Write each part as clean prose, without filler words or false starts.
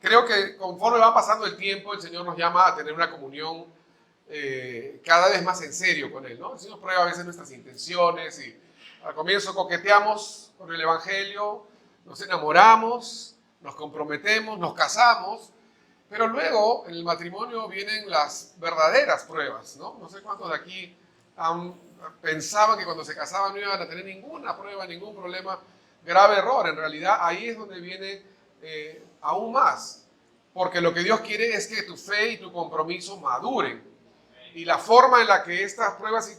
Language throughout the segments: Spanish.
creo que conforme va pasando el tiempo, el Señor nos llama a tener una comunión cada vez más en serio con Él, ¿no? El Señor prueba a veces nuestras intenciones y al comienzo coqueteamos con el Evangelio, nos enamoramos, nos comprometemos, nos casamos, pero luego en el matrimonio vienen las verdaderas pruebas, ¿no? No sé cuántos de aquí pensaban que cuando se casaban no iban a tener ninguna prueba, ningún problema. Grave error, en realidad ahí es donde viene aún más, porque lo que Dios quiere es que tu fe y tu compromiso maduren. Y la forma en la que estas pruebas y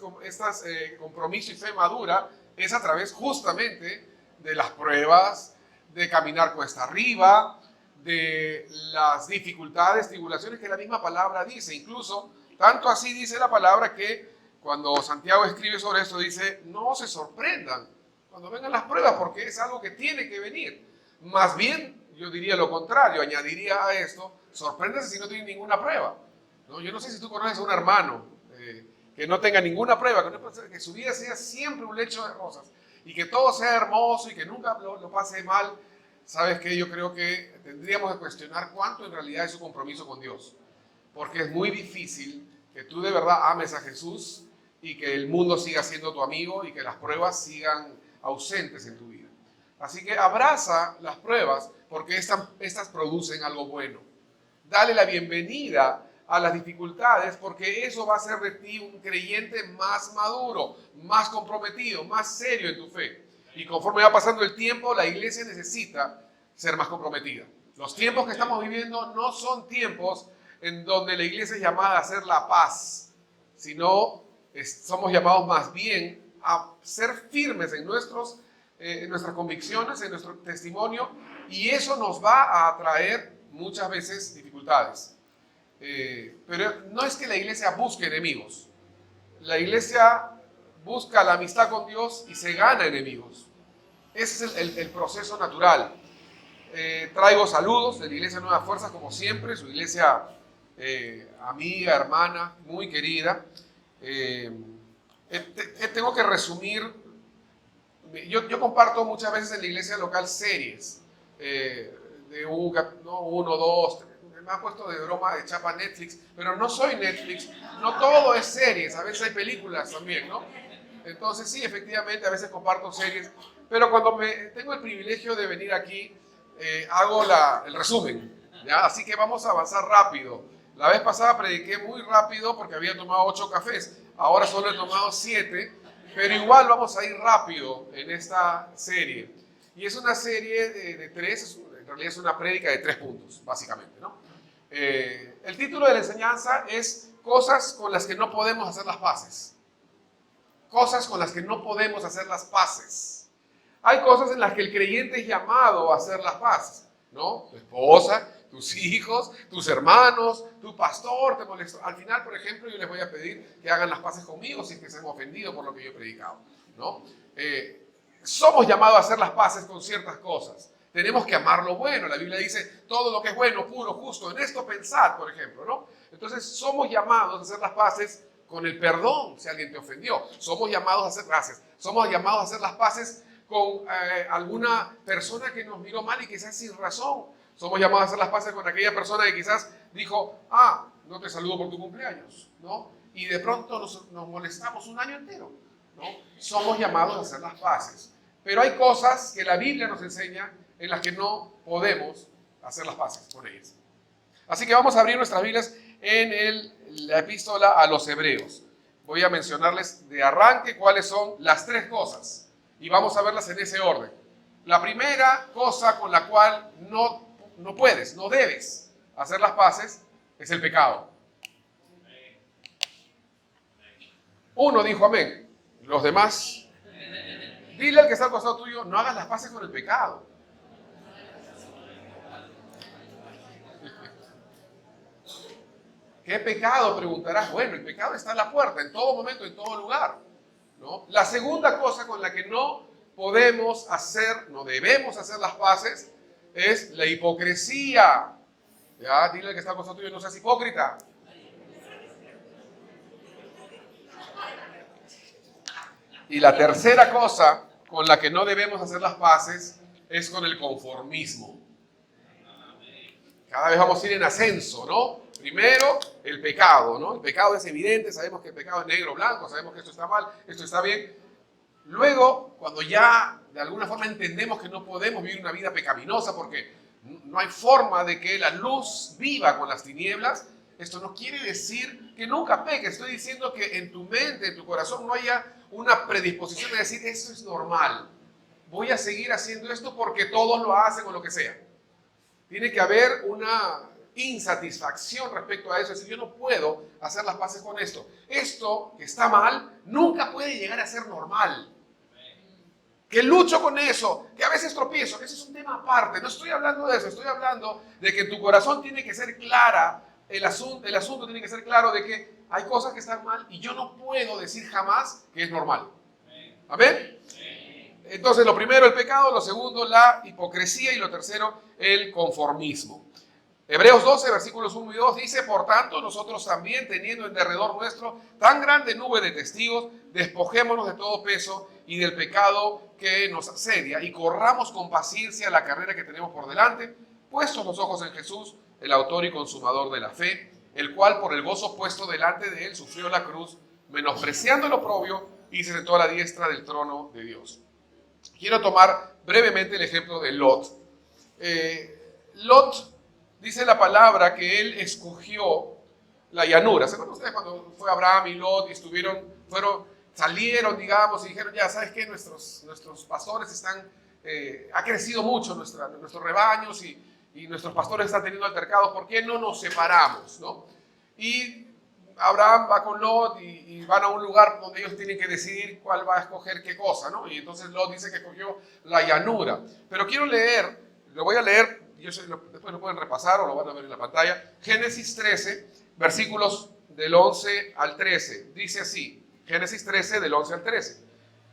compromiso y fe madura es a través justamente de las pruebas, de caminar cuesta arriba, de las dificultades, tribulaciones que la misma palabra dice. Incluso, tanto así dice la palabra que cuando Santiago escribe sobre esto dice, no se sorprendan cuando vengan las pruebas porque es algo que tiene que venir. Más bien, yo diría lo contrario, añadiría a esto, sorpréndase si no tiene ninguna prueba. ¿No? Yo no sé si tú conoces a un hermano que no tenga ninguna prueba, que su vida sea siempre un lecho de rosas y que todo sea hermoso y que nunca lo pase mal. ¿Sabes qué? Yo creo que tendríamos que cuestionar cuánto en realidad es su compromiso con Dios. Porque es muy difícil que tú de verdad ames a Jesús y que el mundo siga siendo tu amigo y que las pruebas sigan ausentes en tu vida. Así que abraza las pruebas porque estas producen algo bueno. Dale la bienvenida a las dificultades porque eso va a hacer de ti un creyente más maduro, más comprometido, más serio en tu fe. Y conforme va pasando el tiempo, la iglesia necesita ser más comprometida. Los tiempos que estamos viviendo no son tiempos en donde la iglesia es llamada a hacer la paz, sino somos llamados más bien a ser firmes en nuestras convicciones, en nuestro testimonio, y eso nos va a traer muchas veces dificultades. Pero no es que la iglesia busque enemigos. La iglesia busca la amistad con Dios y se gana enemigos. Ese es el proceso natural. Traigo saludos de la Iglesia Nueva Fuerza, como siempre, su iglesia amiga, hermana, muy querida. Tengo que resumir. Yo comparto muchas veces en la iglesia local series de uno, dos, tres. Me han puesto de broma de chapa Netflix, pero no soy Netflix, no todo es series, a veces hay películas también, ¿no? Entonces sí, efectivamente, a veces comparto series, pero cuando tengo el privilegio de venir aquí, hago el resumen, ¿ya? Así que vamos a avanzar rápido. La vez pasada prediqué muy rápido porque había tomado 8 cafés, ahora solo he tomado 7, pero igual vamos a ir rápido en esta serie. Y es una serie de 3, en realidad es una prédica de 3 puntos, básicamente, ¿no? El título de la enseñanza es Cosas con las que no podemos hacer las paces. Cosas con las que no podemos hacer las paces. Hay cosas en las que el creyente es llamado a hacer las paces, ¿no? Tu esposa, tus hijos, tus hermanos, tu pastor te molestó. Al final, por ejemplo, yo les voy a pedir que hagan las paces conmigo si es que se han ofendido por lo que yo he predicado, ¿no? Somos llamados a hacer las paces con ciertas cosas. Tenemos que amar lo bueno. La Biblia dice, todo lo que es bueno, puro, justo, en esto pensad, por ejemplo, ¿no? Entonces, somos llamados a hacer las paces con el perdón, si alguien te ofendió. Somos llamados a hacer paces. Somos llamados a hacer las paces con alguna persona que nos miró mal y quizás sin razón. Somos llamados a hacer las paces con aquella persona que quizás dijo, no te saludo por tu cumpleaños, ¿no? Y de pronto nos molestamos un año entero, ¿no? Somos llamados a hacer las paces. Pero hay cosas que la Biblia nos enseña en las que no podemos hacer las paces con ellas. Así que vamos a abrir nuestras Biblias en la epístola a los Hebreos. Voy a mencionarles de arranque cuáles son las 3 cosas y vamos a verlas en ese orden. La primera cosa con la cual no puedes, no debes hacer las paces es el pecado. Uno dijo amén, los demás, dile al que está al costado tuyo, no hagas las paces con el pecado. ¿Qué pecado? Preguntarás. Bueno, el pecado está en la puerta, en todo momento, en todo lugar, ¿no? La segunda cosa con la que no podemos hacer, no debemos hacer las paces, es la hipocresía. Ya, dile al que está al costado tuyo, no seas hipócrita. Y la tercera cosa con la que no debemos hacer las paces es con el conformismo. cada vez vamos a ir en ascenso, ¿no? Primero, el pecado, ¿no? El pecado es evidente, sabemos que el pecado es negro o blanco, sabemos que esto está mal, esto está bien. Luego, cuando ya de alguna forma entendemos que no podemos vivir una vida pecaminosa porque no hay forma de que la luz viva con las tinieblas, esto no quiere decir que nunca peques. Estoy diciendo que en tu mente, en tu corazón, no haya una predisposición de decir, esto es normal. Voy a seguir haciendo esto porque todos lo hacen o lo que sea. Tiene que haber una insatisfacción respecto a eso. Es decir, yo no puedo hacer las paces con esto. Esto que está mal nunca puede llegar a ser normal. Que lucho con eso, que a veces tropiezo, que ese es un tema aparte. No estoy hablando de eso, estoy hablando de que en tu corazón tiene que ser clara, el asunto tiene que ser claro de que hay cosas que están mal y yo no puedo decir jamás que es normal. ¿Amén? Entonces, lo primero, el pecado, lo segundo, la hipocresía y lo tercero, el conformismo. Hebreos 12, versículos 1 y 2 dice, por tanto, nosotros también, teniendo en derredor nuestro tan grande nube de testigos, despojémonos de todo peso y del pecado que nos asedia y corramos con paciencia la carrera que tenemos por delante, puestos los ojos en Jesús, el autor y consumador de la fe, el cual por el gozo puesto delante de él sufrió la cruz, menospreciando el oprobio y se sentó a la diestra del trono de Dios. Quiero tomar brevemente el ejemplo de Lot. Lot dice la palabra que él escogió la llanura. ¿Se acuerdan ustedes cuando fue Abraham y Lot y salieron, digamos, y dijeron, ya, ¿sabes qué? Nuestros pastores ha crecido mucho nuestros rebaños y nuestros pastores están teniendo altercados, ¿por qué no nos separamos? ¿No? Y Abraham va con Lot y van a un lugar donde ellos tienen que decidir cuál va a escoger qué cosa, ¿no? Y entonces Lot dice que escogió la llanura. Pero quiero lo voy a leer, después lo pueden repasar o lo van a ver en la pantalla. Génesis 13, versículos del 11 al 13. Dice así, Génesis 13, del 11 al 13.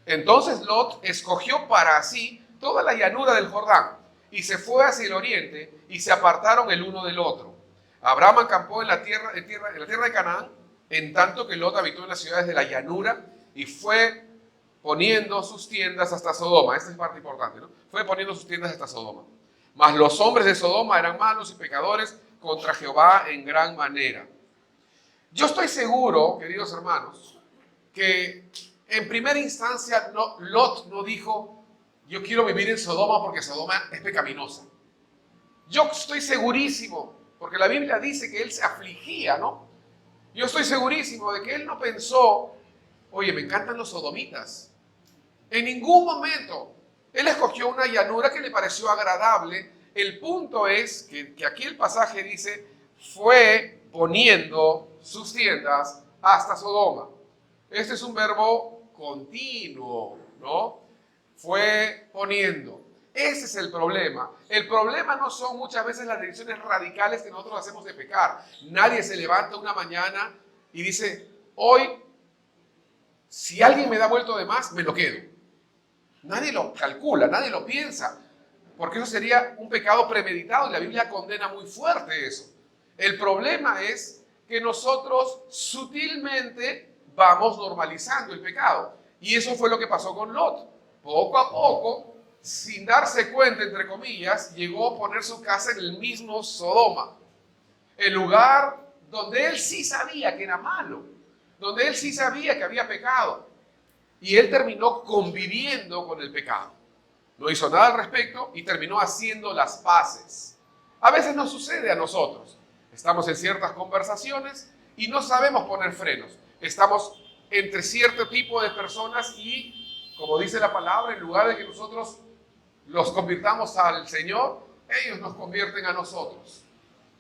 Entonces Lot escogió para sí toda la llanura del Jordán y se fue hacia el oriente y se apartaron el uno del otro. Abraham acampó en la tierra de Canaán, en tanto que Lot habitó en las ciudades de la llanura y fue poniendo sus tiendas hasta Sodoma. Esta es parte importante, ¿no? Fue poniendo sus tiendas hasta Sodoma. Mas los hombres de Sodoma eran malos y pecadores contra Jehová en gran manera. Yo estoy seguro, queridos hermanos, que en primera instancia Lot no dijo, yo quiero vivir en Sodoma porque Sodoma es pecaminosa. Yo estoy segurísimo, porque la Biblia dice que él se afligía, ¿no? Yo estoy segurísimo de que él no pensó, oye, me encantan los sodomitas. En ningún momento. Él escogió una llanura que le pareció agradable. El punto es que aquí el pasaje dice, fue poniendo sus tiendas hasta Sodoma. Este es un verbo continuo, ¿no? Fue poniendo. Ese es el problema. El problema no son muchas veces las decisiones radicales que nosotros hacemos de pecar. Nadie se levanta una mañana y dice, hoy, si alguien me da vuelto de más, me lo quedo. Nadie lo calcula, nadie lo piensa, porque eso sería un pecado premeditado y la Biblia condena muy fuerte eso. El problema es que nosotros sutilmente vamos normalizando el pecado. Y eso fue lo que pasó con Lot. Poco a poco, sin darse cuenta, entre comillas, llegó a poner su casa en el mismo Sodoma. El lugar donde él sí sabía que era malo, donde él sí sabía que había pecado. Y él terminó conviviendo con el pecado. No hizo nada al respecto y terminó haciendo las paces. A veces nos sucede a nosotros. Estamos en ciertas conversaciones y no sabemos poner frenos. Estamos entre cierto tipo de personas y, como dice la palabra, en lugar de que nosotros los convirtamos al Señor, ellos nos convierten a nosotros.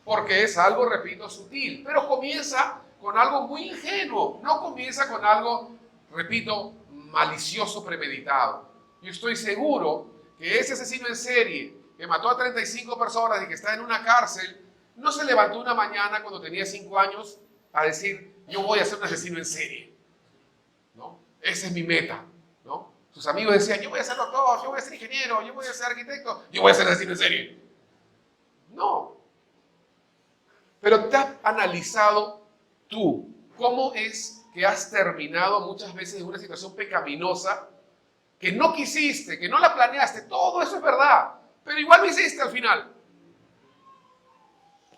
Porque es algo, repito, sutil. Pero comienza con algo muy ingenuo. No comienza con algo, repito, malicioso, premeditado. Yo estoy seguro que ese asesino en serie que mató a 35 personas y que está en una cárcel, no se levantó una mañana cuando tenía 5 años a decir, yo voy a ser un asesino en serie, ¿no? Esa es mi meta, ¿no? Sus amigos decían, yo voy a ser doctor, yo voy a ser ingeniero, yo voy a ser arquitecto, yo voy a ser asesino en serie. No. Pero te has analizado tú cómo es que has terminado muchas veces en una situación pecaminosa que no quisiste, que no la planeaste. Todo eso es verdad, pero igual lo hiciste al final.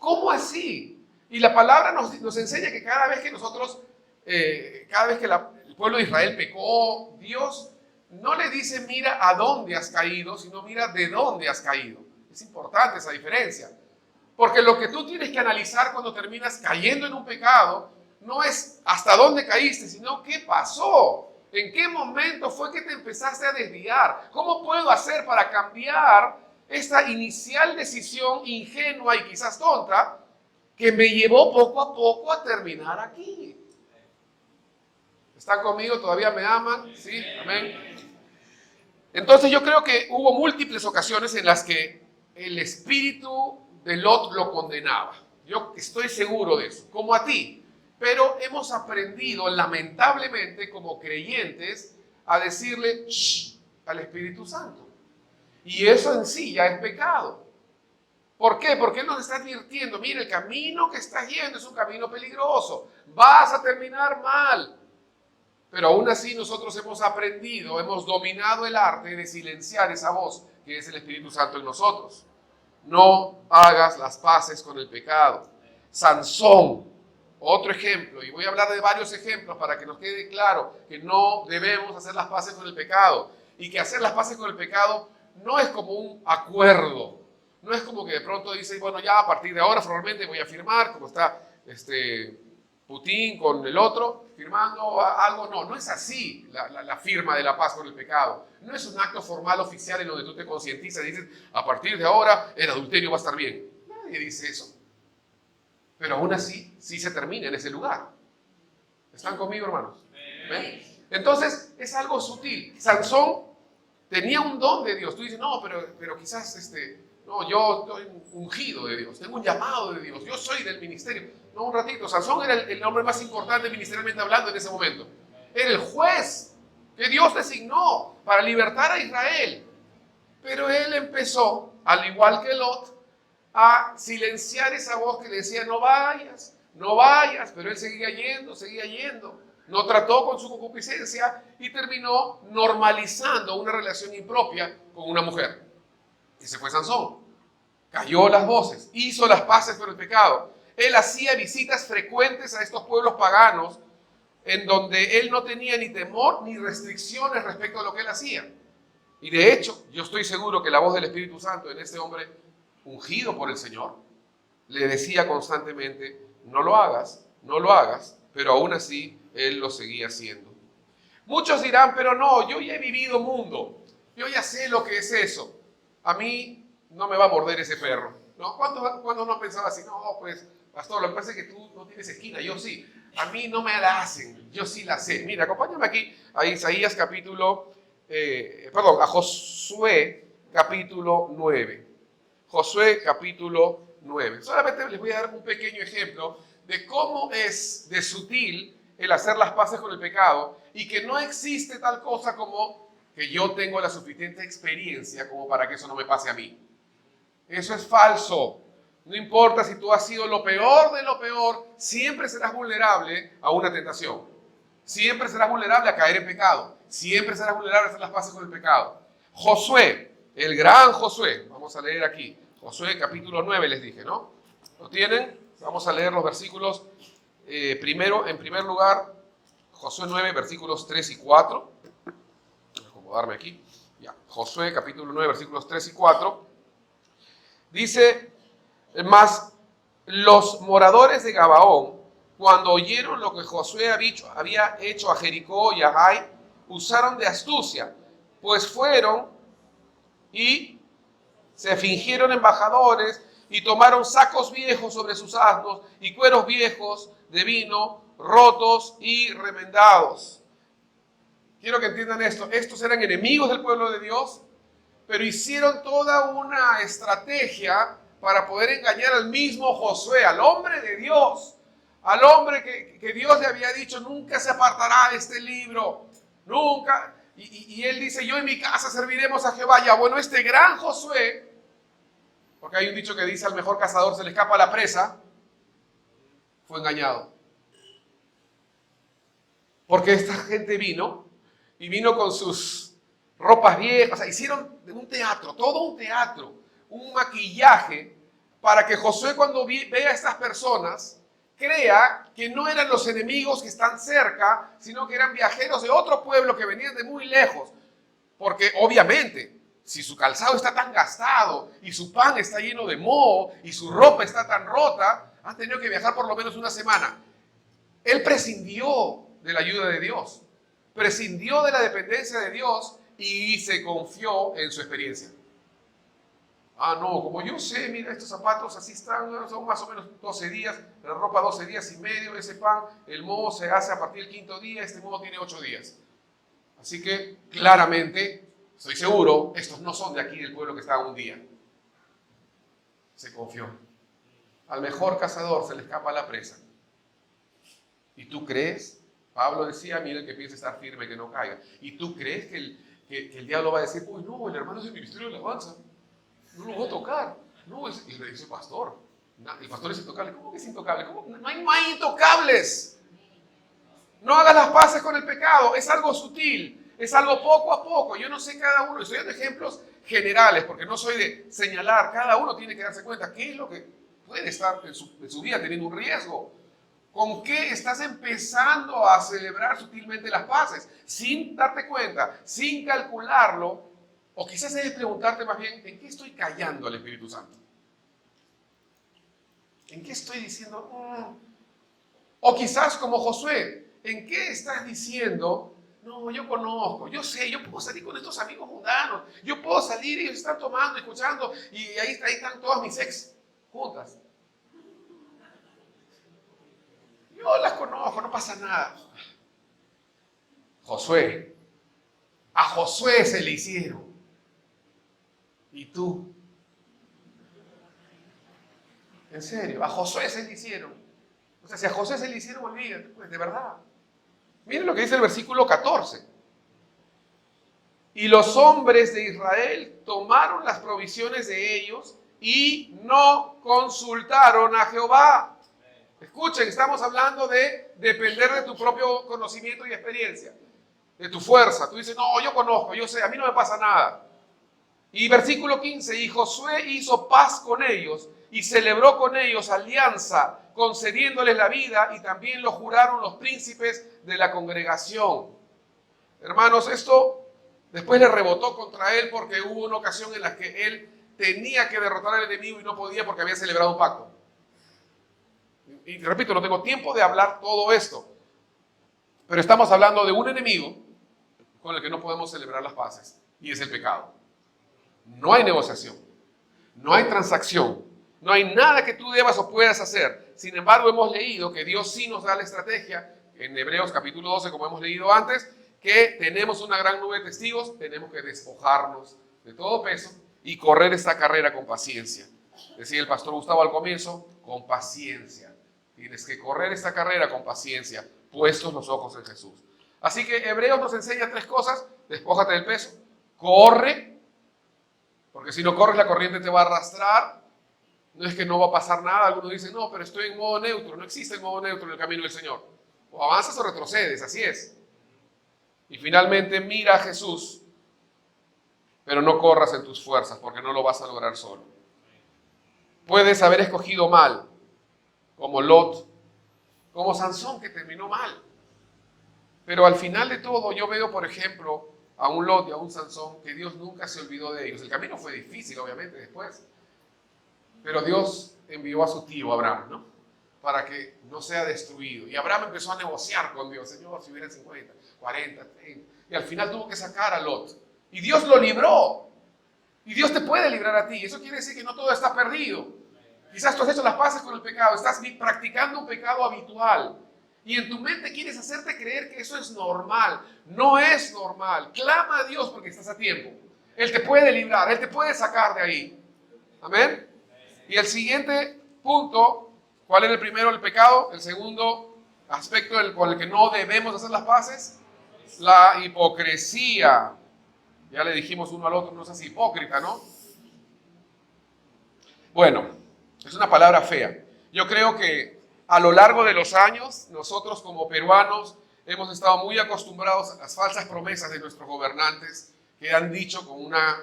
¿Cómo así? Y la palabra nos enseña que cada vez que nosotros, cada vez que el pueblo de Israel pecó, Dios no le dice mira a dónde has caído, sino mira de dónde has caído. Es importante esa diferencia. Porque lo que tú tienes que analizar cuando terminas cayendo en un pecado no es hasta dónde caíste, sino qué pasó. ¿En qué momento fue que te empezaste a desviar? ¿Cómo puedo hacer para cambiar esta inicial decisión ingenua y quizás tonta que me llevó poco a poco a terminar aquí? ¿Están conmigo? ¿Todavía me aman? ¿Sí? Amén. Entonces yo creo que hubo múltiples ocasiones en las que el espíritu de Lot lo condenaba. Yo estoy seguro de eso, como a ti. Pero hemos aprendido, lamentablemente, como creyentes, a decirle shh al Espíritu Santo. Y eso en sí ya es pecado. ¿Por qué? Porque Él nos está advirtiendo, mira, el camino que estás yendo es un camino peligroso. Vas a terminar mal. Pero aún así nosotros hemos aprendido, hemos dominado el arte de silenciar esa voz que es el Espíritu Santo en nosotros. No hagas las paces con el pecado. Sansón, otro ejemplo, y voy a hablar de varios ejemplos para que nos quede claro que no debemos hacer las paces con el pecado y que hacer las paces con el pecado no es como un acuerdo, no es como que de pronto dice, bueno, ya a partir de ahora formalmente voy a firmar, como está Putin con el otro, firmando algo. No es así la firma de la paz con el pecado. No es un acto formal oficial en donde tú te concientizas y dices, a partir de ahora el adulterio va a estar bien. Nadie dice eso. Pero aún así, sí se termina en ese lugar. ¿Están conmigo, hermanos? ¿Ven? Entonces, es algo sutil. Sansón tenía un don de Dios. Tú dices, no, pero quizás, no, yo estoy ungido de Dios, tengo un llamado de Dios, yo soy del ministerio. No, un ratito, Sansón era el hombre más importante ministerialmente hablando en ese momento. Era el juez que Dios designó para libertar a Israel. Pero él empezó, al igual que Lot, a silenciar esa voz que le decía, no vayas, no vayas, pero él seguía yendo. No trató con su concupiscencia y terminó normalizando una relación impropia con una mujer. Ese fue Sansón. Cayó las voces, hizo las paces con el pecado. Él hacía visitas frecuentes a estos pueblos paganos en donde él no tenía ni temor ni restricciones respecto a lo que él hacía. Y de hecho, yo estoy seguro que la voz del Espíritu Santo en ese hombre ungido por el Señor le decía constantemente, no lo hagas, pero aún así él lo seguía haciendo. Muchos dirán, pero no, yo ya he vivido mundo, yo ya sé lo que es eso. A mí no me va a morder ese perro, ¿no? ¿Cuándo no pensaba así? No, pues, pastor, lo que pasa es que tú no tienes esquina, yo sí. A mí no me la hacen, yo sí la sé. Mira, acompáñame aquí a Isaías a Josué capítulo 9. Josué capítulo 9. Solamente les voy a dar un pequeño ejemplo de cómo es de sutil el hacer las paces con el pecado y que no existe tal cosa como que yo tengo la suficiente experiencia como para que eso no me pase a mí. Eso es falso. No importa si tú has sido lo peor de lo peor, siempre serás vulnerable a una tentación. Siempre serás vulnerable a caer en pecado. Siempre serás vulnerable a hacer las paces con el pecado. Josué, el gran Josué, vamos a leer aquí. Josué capítulo 9 les dije, ¿no? ¿Lo tienen? Vamos a leer los versículos. En primer lugar, Josué 9, versículos 3 y 4. Voy a acomodarme aquí. Ya. Josué capítulo 9, versículos 3 y 4. Dice, mas los moradores de Gabaón, cuando oyeron lo que Josué había hecho a Jericó y a Jai, usaron de astucia, pues fueron y se fingieron embajadores y tomaron sacos viejos sobre sus asnos y cueros viejos de vino, rotos y remendados. Quiero que entiendan esto. Estos eran enemigos del pueblo de Dios, pero hicieron toda una estrategia para poder engañar al mismo Josué, al hombre de Dios, al hombre que Dios le había dicho, nunca se apartará de este libro, nunca. Y él dice, yo en mi casa serviremos a Jehová. Ya, bueno, este gran Josué, porque hay un dicho que dice, al mejor cazador se le escapa la presa, fue engañado. Porque esta gente vino con sus ropas viejas, o sea, hicieron un teatro, todo un teatro, un maquillaje para que Josué, cuando vea a estas personas, crea que no eran los enemigos que están cerca, sino que eran viajeros de otro pueblo que venían de muy lejos. Porque obviamente, si su calzado está tan gastado y su pan está lleno de moho y su ropa está tan rota, han tenido que viajar por lo menos una semana. Él prescindió de la ayuda de Dios, prescindió de la dependencia de Dios y se confió en su experiencia. Ah, no, como yo sé, mira, estos zapatos así están, son más o menos 12 días, la ropa 12 días y medio, ese pan, el moho se hace a partir del 5.º día, este moho tiene 8 días. Así que, claramente, estoy seguro, estos no son de aquí del pueblo que estaban un día. Se confió. Al mejor cazador se le escapa la presa. ¿Y tú crees? Pablo decía, mira, el que piensa estar firme, que no caiga. ¿Y tú crees que el diablo va a decir, uy, no, el hermano es del ministerio de alabanza, no lo voy a tocar? No, y le dice, pastor, el pastor es intocable. ¿Cómo que es intocable? ¿Cómo? No hay intocables. No hagas las paces con el pecado, es algo sutil, es algo poco a poco. Yo no sé cada uno, estoy dando ejemplos generales, porque no soy de señalar, cada uno tiene que darse cuenta qué es lo que puede estar en su vida teniendo un riesgo. ¿Con qué estás empezando a celebrar sutilmente las paces? Sin darte cuenta, sin calcularlo, o quizás debes preguntarte más bien, ¿en qué estoy callando al Espíritu Santo? ¿En qué estoy diciendo? O quizás como Josué, ¿en qué estás diciendo? No, yo conozco, yo sé, yo puedo salir con estos amigos mundanos, yo puedo salir y ellos están tomando, escuchando, y ahí están todas mis ex juntas. Yo las conozco, no pasa nada. Josué, a Josué se le hicieron. ¿Y tú? En serio, a Josué se le hicieron. O sea, si a Josué se le hicieron, olvídate, pues de verdad. Miren lo que dice el versículo 14. Y los hombres de Israel tomaron las provisiones de ellos y no consultaron a Jehová. Escuchen, estamos hablando de depender de tu propio conocimiento y experiencia, de tu fuerza. Tú dices, no, yo conozco, yo sé, a mí no me pasa nada. Y versículo 15, y Josué hizo paz con ellos y celebró con ellos alianza, concediéndoles la vida, y también lo juraron los príncipes de la congregación. Hermanos, esto después le rebotó contra él porque hubo una ocasión en la que él tenía que derrotar al enemigo y no podía porque había celebrado un pacto. Y repito, no tengo tiempo de hablar todo esto, pero estamos hablando de un enemigo con el que no podemos celebrar las paces, y es el pecado. No hay negociación, no hay transacción, no hay nada que tú debas o puedas hacer. Sin embargo, hemos leído que Dios sí nos da la estrategia, en Hebreos capítulo 12, como hemos leído antes, que tenemos una gran nube de testigos, tenemos que despojarnos de todo peso y correr esta carrera con paciencia. Decía el pastor Gustavo al comienzo, con paciencia. Tienes que correr esta carrera con paciencia, puestos los ojos en Jesús. Así que Hebreos nos enseña 3 cosas. Despójate del peso, corre, porque si no corres la corriente te va a arrastrar. No es que no va a pasar nada. Algunos dicen, no, pero estoy en modo neutro. No existe el modo neutro en el camino del Señor. O avanzas o retrocedes, así es. Y finalmente mira a Jesús, pero no corras en tus fuerzas, porque no lo vas a lograr solo. Puedes haber escogido mal, como Lot, como Sansón, que terminó mal. Pero al final de todo yo veo, por ejemplo, a un Lot y a un Sansón que Dios nunca se olvidó de ellos. El camino fue difícil, obviamente, después. Pero Dios envió a su tío Abraham, ¿no? Para que no sea destruido. Y Abraham empezó a negociar con Dios. Señor, si hubieran 50, 40, 30. Y al final tuvo que sacar a Lot. Y Dios lo libró. Y Dios te puede librar a ti. Eso quiere decir que no todo está perdido. Quizás tú has hecho las paces con el pecado. Estás practicando un pecado habitual. Y en tu mente quieres hacerte creer que eso es normal. No es normal. Clama a Dios porque estás a tiempo. Él te puede librar. Él te puede sacar de ahí. Amén. Y el siguiente punto, ¿cuál era el primero? El pecado. El segundo aspecto con el que no debemos hacer las paces, la hipocresía. Ya le dijimos uno al otro, no seas hipócrita, ¿no? Bueno, es una palabra fea. Yo creo que a lo largo de los años, nosotros como peruanos hemos estado muy acostumbrados a las falsas promesas de nuestros gobernantes, que han dicho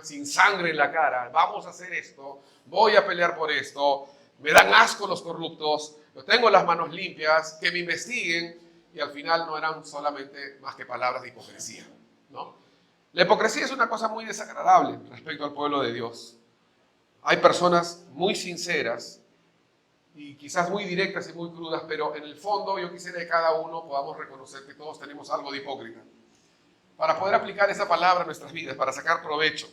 sin sangre en la cara, vamos a hacer esto, voy a pelear por esto, me dan asco los corruptos, yo tengo las manos limpias, que me investiguen, y al final no eran solamente más que palabras de hipocresía, ¿no? La hipocresía es una cosa muy desagradable respecto al pueblo de Dios. Hay personas muy sinceras y quizás muy directas y muy crudas, pero en el fondo yo quisiera que cada uno podamos reconocer que todos tenemos algo de hipócrita, para poder aplicar esa palabra a nuestras vidas, para sacar provecho.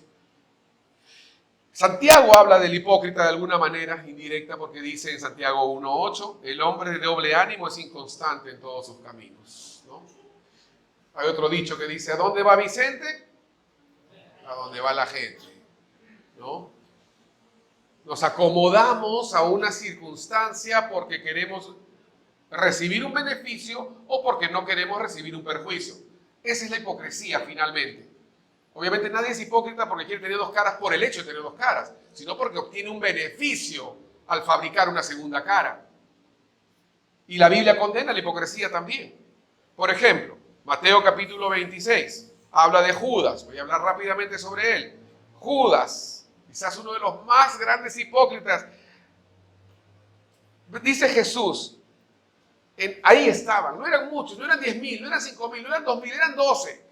Santiago habla del hipócrita de alguna manera indirecta porque dice en Santiago 1:8, el hombre de doble ánimo es inconstante en todos sus caminos, ¿no? Hay otro dicho que dice, ¿a dónde va Vicente? A dónde va la gente, ¿no? Nos acomodamos a una circunstancia porque queremos recibir un beneficio o porque no queremos recibir un perjuicio. Esa es la hipocresía finalmente. Obviamente nadie es hipócrita porque quiere tener dos caras por el hecho de tener dos caras, sino porque obtiene un beneficio al fabricar una segunda cara. Y la Biblia condena la hipocresía también. Por ejemplo, Mateo capítulo 26 habla de Judas. Voy a hablar rápidamente sobre él. Judas, quizás uno de los más grandes hipócritas. Dice Jesús, ahí estaban, no eran muchos, no eran 10.000, no eran 5.000, no eran 2.000, eran 12.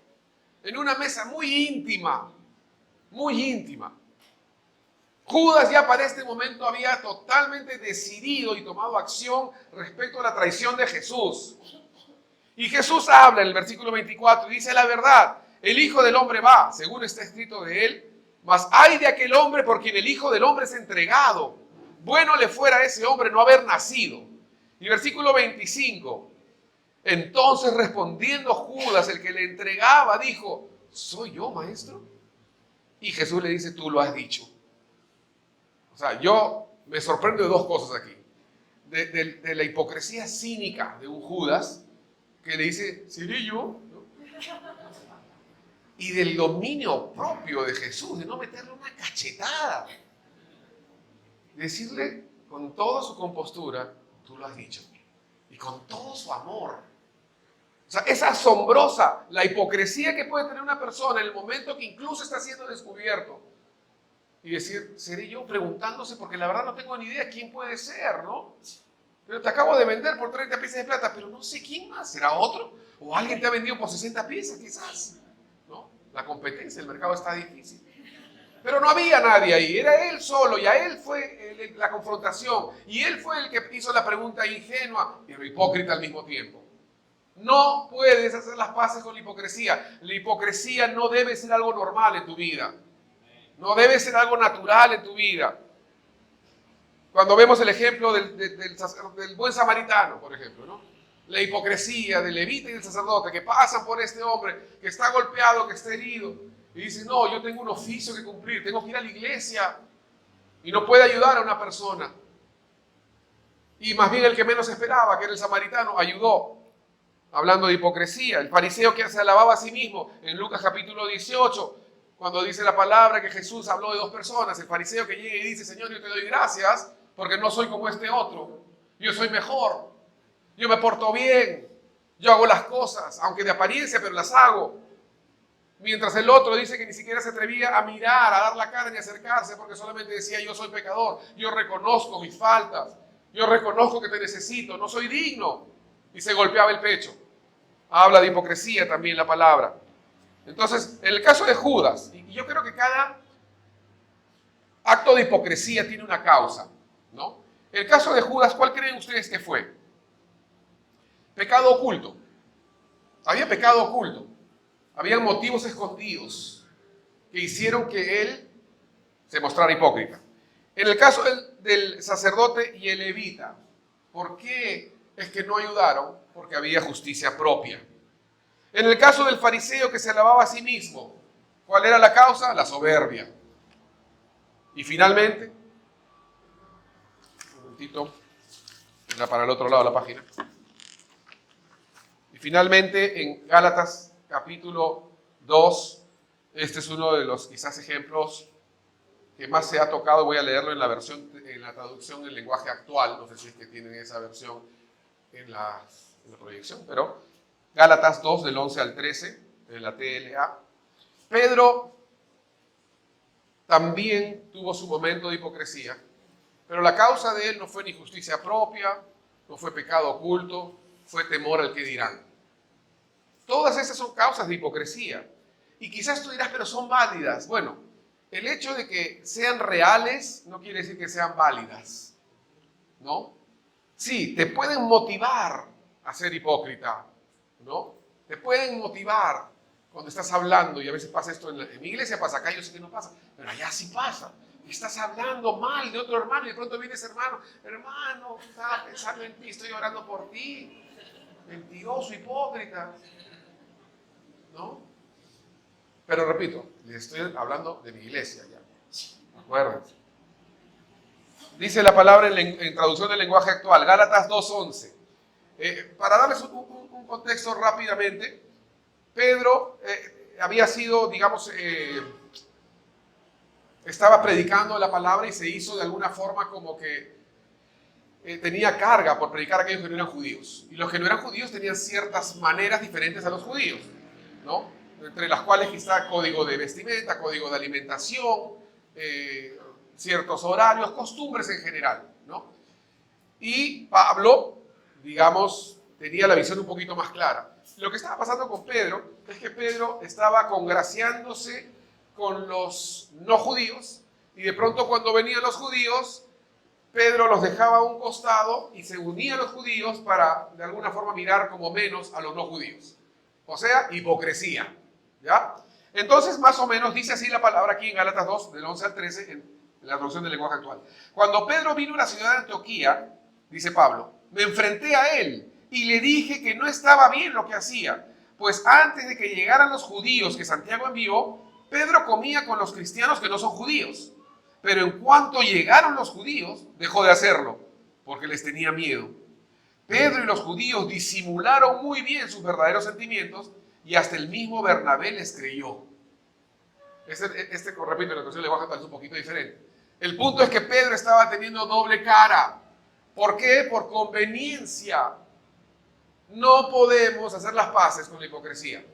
En una mesa muy íntima, muy íntima. Judas ya para este momento había totalmente decidido y tomado acción respecto a la traición de Jesús. Y Jesús habla en el versículo 24 y dice la verdad, el Hijo del Hombre va, según está escrito de él, mas ay de aquel hombre por quien el Hijo del Hombre es entregado. Bueno le fuera a ese hombre no haber nacido. Y versículo 25, entonces respondiendo Judas, el que le entregaba, dijo, ¿soy yo, maestro? Y Jesús le dice, tú lo has dicho. O sea, yo me sorprendo de dos cosas aquí. De la hipocresía cínica de un Judas, que le dice, ¿seré yo? ¿No? Y del dominio propio de Jesús, de no meterle una cachetada. Decirle con toda su compostura, tú lo has dicho. Y con todo su amor. O sea, es asombrosa la hipocresía que puede tener una persona en el momento que incluso está siendo descubierto. Y decir, ¿seré yo? Preguntándose, porque la verdad no tengo ni idea quién puede ser, ¿no? Pero te acabo de vender por 30 piezas de plata, pero no sé quién más. ¿Será otro? ¿O alguien te ha vendido por 60 piezas quizás? ¿No? La competencia, el mercado está difícil. Pero no había nadie ahí, era él solo y a él fue la confrontación. Y él fue el que hizo la pregunta ingenua, pero hipócrita al mismo tiempo. No puedes hacer las paces con la hipocresía. La hipocresía no debe ser algo normal en tu vida. No debe ser algo natural en tu vida. Cuando vemos el ejemplo del buen samaritano, por ejemplo, ¿no? La hipocresía del levita y del sacerdote que pasan por este hombre que está golpeado, que está herido, y dicen, no, yo tengo un oficio que cumplir, tengo que ir a la iglesia, y no puede ayudar a una persona. Y más bien el que menos esperaba, que era el samaritano, ayudó. Hablando de hipocresía, el fariseo que se alababa a sí mismo, en Lucas capítulo 18, cuando dice la palabra que Jesús habló de dos personas, el fariseo que llega y dice, Señor, yo te doy gracias porque no soy como este otro, yo soy mejor, yo me porto bien, yo hago las cosas, aunque de apariencia, pero las hago. Mientras el otro dice que ni siquiera se atrevía a mirar, a dar la cara ni a acercarse, porque solamente decía, yo soy pecador, yo reconozco mis faltas, yo reconozco que te necesito, no soy digno, y se golpeaba el pecho. Habla de hipocresía también la palabra. Entonces, en el caso de Judas, y yo creo que cada acto de hipocresía tiene una causa, ¿no? El caso de Judas, ¿cuál creen ustedes que fue? Pecado oculto. Había pecado oculto. Habían motivos escondidos que hicieron que él se mostrara hipócrita. En el caso del sacerdote y el levita, ¿por qué es que no ayudaron? Porque había justicia propia. En el caso del fariseo que se alababa a sí mismo, ¿cuál era la causa? La soberbia. Y finalmente, un momentito, era para el otro lado de la página. Y finalmente, en Gálatas capítulo 2, este es uno de los quizás ejemplos que más se ha tocado. Voy a leerlo en la traducción en lenguaje actual. No sé si es que tienen esa versión en la proyección, pero Gálatas 2, del 11 al 13, en la TLA. Pedro también tuvo su momento de hipocresía, pero la causa de él no fue ni justicia propia, no fue pecado oculto, fue temor al que dirán. Todas esas son causas de hipocresía. Y quizás tú dirás, pero son válidas. Bueno, el hecho de que sean reales no quiere decir que sean válidas, ¿no? Sí, te pueden motivar a ser hipócrita, ¿no? Te pueden motivar cuando estás hablando, y a veces pasa esto en mi iglesia, pasa acá, yo sé que no pasa, pero allá sí pasa. Estás hablando mal de otro hermano y de pronto viene ese hermano, estaba pensando en ti, estoy orando por ti. Mentiroso, hipócrita, ¿no? Pero repito, les estoy hablando de mi iglesia ya, acuérdense. Dice la palabra en traducción del lenguaje actual, Gálatas 2:11. Para darles un contexto rápidamente, Pedro había sido, digamos, estaba predicando la palabra y se hizo de alguna forma como que tenía carga por predicar a aquellos que no eran judíos. Y los que no eran judíos tenían ciertas maneras diferentes a los judíos, ¿no? Entre las cuales está código de vestimenta, código de alimentación, ciertos horarios, costumbres en general, ¿no? Y Pablo, digamos, tenía la visión un poquito más clara. Lo que estaba pasando con Pedro es que Pedro estaba congraciándose con los no judíos y de pronto cuando venían los judíos, Pedro los dejaba a un costado y se unía a los judíos para de alguna forma mirar como menos a los no judíos. O sea, hipocresía, ¿ya? Entonces, más o menos dice así la palabra aquí en Gálatas 2, del 11 al 13, en la traducción del lenguaje actual. Cuando Pedro vino a la ciudad de Antioquía, dice Pablo, me enfrenté a él y le dije que no estaba bien lo que hacía, pues antes de que llegaran los judíos que Santiago envió, Pedro comía con los cristianos que no son judíos. Pero en cuanto llegaron los judíos, dejó de hacerlo, porque les tenía miedo. Pedro y los judíos disimularon muy bien sus verdaderos sentimientos y hasta el mismo Bernabé les creyó. Repito, la traducción le voy a contar un poquito diferente. El punto es que Pedro estaba teniendo doble cara. ¿Por qué? Por conveniencia. No podemos hacer las paces con la hipocresía.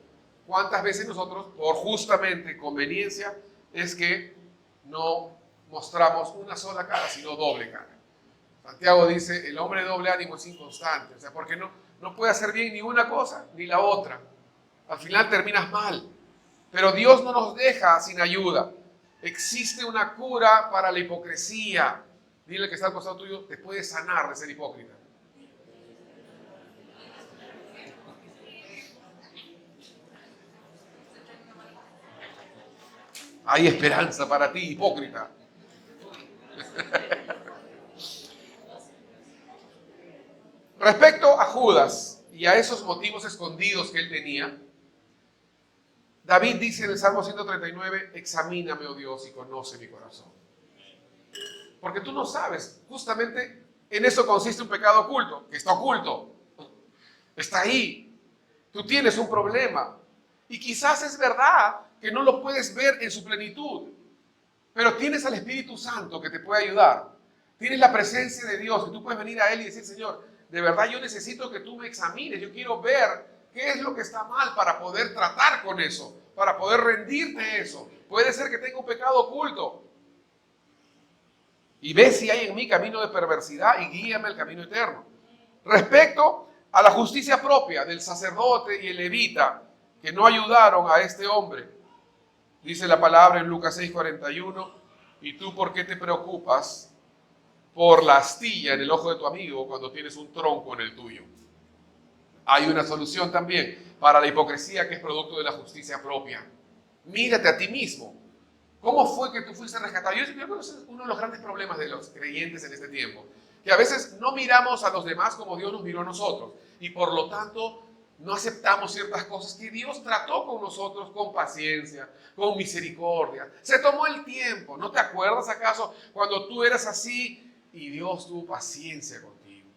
¿Cuántas veces nosotros, por justamente conveniencia, es que no mostramos una sola cara, sino doble cara? Santiago dice, el hombre de doble ánimo es inconstante, o sea, porque no puede hacer bien ni una cosa ni la otra. Al final terminas mal. Pero Dios no nos deja sin ayuda. Existe una cura para la hipocresía. Dile que está al costado tuyo, te puede sanar de ser hipócrita. Hay esperanza para ti, hipócrita. Respecto a Judas y a esos motivos escondidos que él tenía, David dice en el Salmo 139, examíname, oh Dios, y conoce mi corazón. Porque tú no sabes, justamente en eso consiste un pecado oculto, que está oculto, está ahí. Tú tienes un problema y quizás es verdad que no lo puedes ver en su plenitud, pero tienes al Espíritu Santo que te puede ayudar. Tienes la presencia de Dios, que tú puedes venir a Él y decir, Señor, de verdad yo necesito que tú me examines, yo quiero ver qué es lo que está mal para poder tratar con eso, para poder rendirte eso. Puede ser que tenga un pecado oculto. Y ve si hay en mí camino de perversidad y guíame al camino eterno. Respecto a la justicia propia del sacerdote y el levita, que no ayudaron a este hombre, dice la palabra en Lucas 6:41, ¿y tú por qué te preocupas por la astilla en el ojo de tu amigo cuando tienes un tronco en el tuyo? Hay una solución también para la hipocresía que es producto de la justicia propia. Mírate a ti mismo. ¿Cómo fue que tú fuiste rescatado? Yo creo que ese es uno de los grandes problemas de los creyentes en este tiempo, que a veces no miramos a los demás como Dios nos miró a nosotros y por lo tanto no aceptamos ciertas cosas que Dios trató con nosotros con paciencia, con misericordia. Se tomó el tiempo. ¿No te acuerdas acaso cuando tú eras así y Dios tuvo paciencia contigo?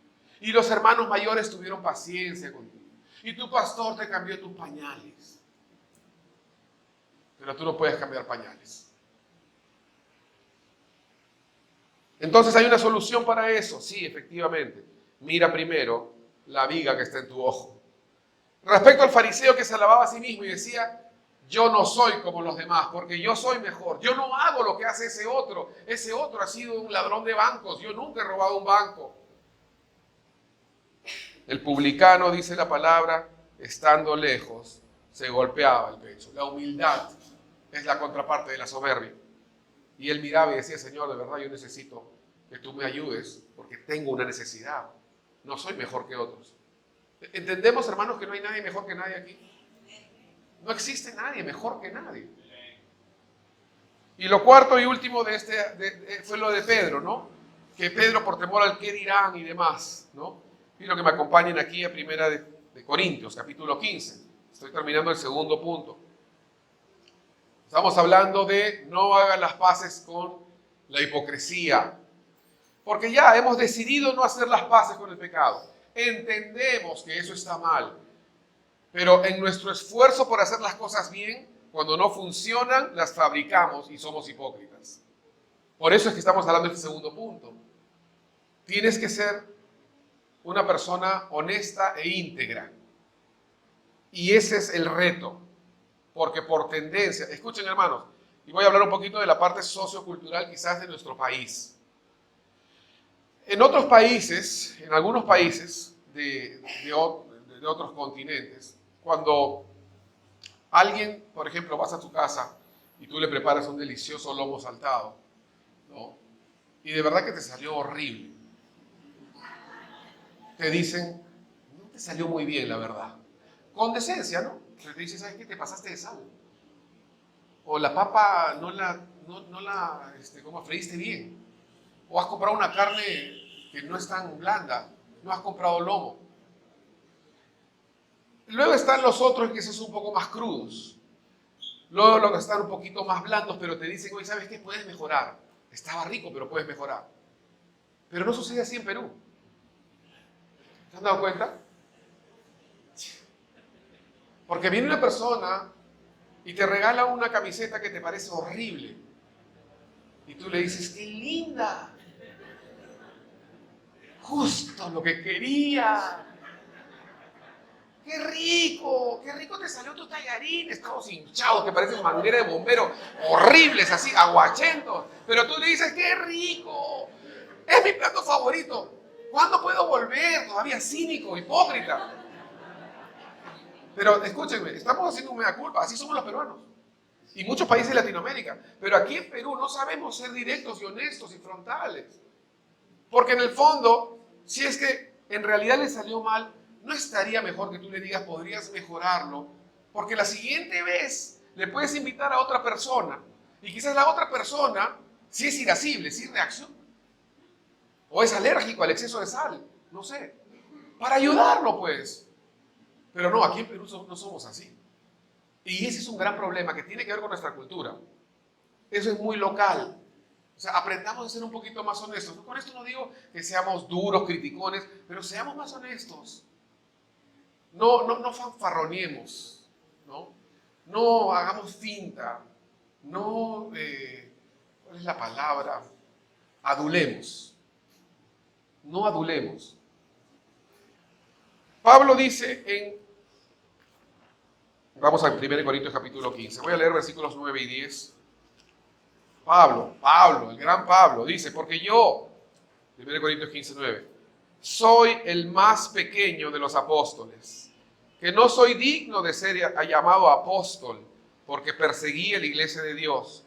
Y los hermanos mayores tuvieron paciencia contigo. Y tu pastor te cambió tus pañales. Pero tú no puedes cambiar pañales. Entonces hay una solución para eso. Sí, efectivamente. Mira primero la viga que está en tu ojo. Respecto al fariseo que se alababa a sí mismo y decía, yo no soy como los demás, porque yo soy mejor. Yo no hago lo que hace ese otro. Ese otro ha sido un ladrón de bancos. Yo nunca he robado un banco. El publicano, dice la palabra, estando lejos, se golpeaba el pecho. La humildad es la contraparte de la soberbia. Y él miraba y decía, Señor, de verdad yo necesito que tú me ayudes, porque tengo una necesidad. No soy mejor que otros. ¿Entendemos, hermanos, que no hay nadie mejor que nadie aquí? No existe nadie mejor que nadie. Y lo cuarto y último fue lo de Pedro, ¿no? Que Pedro, por temor al qué dirán y demás, ¿no? Quiero que me acompañen aquí a Primera de Corintios, capítulo 15. Estoy terminando el segundo punto. Estamos hablando de no hagan las paces con la hipocresía. Porque ya hemos decidido no hacer las paces con el pecado. Entendemos que eso está mal. Pero en nuestro esfuerzo por hacer las cosas bien, cuando no funcionan, las fabricamos y somos hipócritas. Por eso es que estamos hablando de este segundo punto. Tienes que ser una persona honesta e íntegra. Y ese es el reto. Porque por tendencia, escuchen hermanos, y voy a hablar un poquito de la parte sociocultural quizás de nuestro país. En otros países, en algunos países de otros continentes, cuando alguien, por ejemplo, vas a tu casa y tú le preparas un delicioso lomo saltado, ¿no? Y de verdad que te salió horrible. Te dicen, no te salió muy bien, la verdad. Con decencia, ¿no? Te dicen, ¿sabes qué? Te pasaste de sal. O la papa no la ¿cómo? Freíste bien. O has comprado una carne que no es tan blanda. No has comprado lomo. Luego están los otros que son un poco más crudos. Luego los que están un poquito más blandos, pero te dicen, oye, ¿sabes qué? Puedes mejorar. Estaba rico, pero puedes mejorar. Pero no sucede así en Perú. ¿Se han dado cuenta? Porque viene una persona y te regala una camiseta que te parece horrible. Y tú le dices, ¡qué linda! Justo lo que quería. ¡Qué rico! ¡Qué rico te salió tus tallarines! Todos hinchados, que parecen manguera de bombero. Horribles, así, aguachentos. Pero tú le dices, ¡qué rico! Es mi plato favorito. ¿Cuándo puedo volver? Todavía cínico, hipócrita. Pero escúchenme, estamos haciendo un mea culpa. Así somos los peruanos. Y muchos países de Latinoamérica. Pero aquí en Perú no sabemos ser directos y honestos y frontales. Porque en el fondo, si es que en realidad le salió mal, ¿no estaría mejor que tú le digas, podrías mejorarlo? Porque la siguiente vez le puedes invitar a otra persona y quizás la otra persona, si es irascible, si reacciona, o es alérgico al exceso de sal, no sé, para ayudarlo pues. Pero no, aquí en Perú no somos así. Y ese es un gran problema que tiene que ver con nuestra cultura. Eso es muy local. O sea, aprendamos a ser un poquito más honestos. Con esto no digo que seamos duros, criticones, pero seamos más honestos. No fanfarroniemos, ¿no? No hagamos finta, no, ¿cuál es la palabra? Adulemos. No adulemos. Pablo dice vamos al 1 Corintios capítulo 15, voy a leer versículos 9 y 10. Pablo, el gran Pablo, dice, porque yo, 1 Corintios 15, 9, soy el más pequeño de los apóstoles, que no soy digno de ser llamado apóstol, porque perseguí a la iglesia de Dios.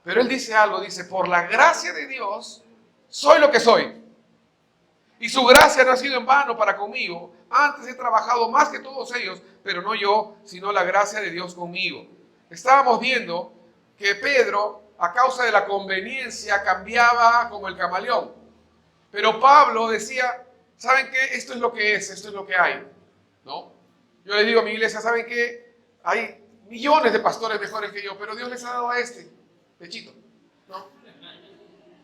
Pero él dice algo, dice, por la gracia de Dios, soy lo que soy. Y su gracia no ha sido en vano para conmigo. Antes he trabajado más que todos ellos, pero no yo, sino la gracia de Dios conmigo. Estábamos viendo que Pedro, a causa de la conveniencia, cambiaba como el camaleón. Pero Pablo decía, ¿saben qué? Esto es lo que es, esto es lo que hay, ¿no? Yo le digo a mi iglesia, ¿saben qué? Hay millones de pastores mejores que yo, pero Dios les ha dado a este, pechito, ¿no?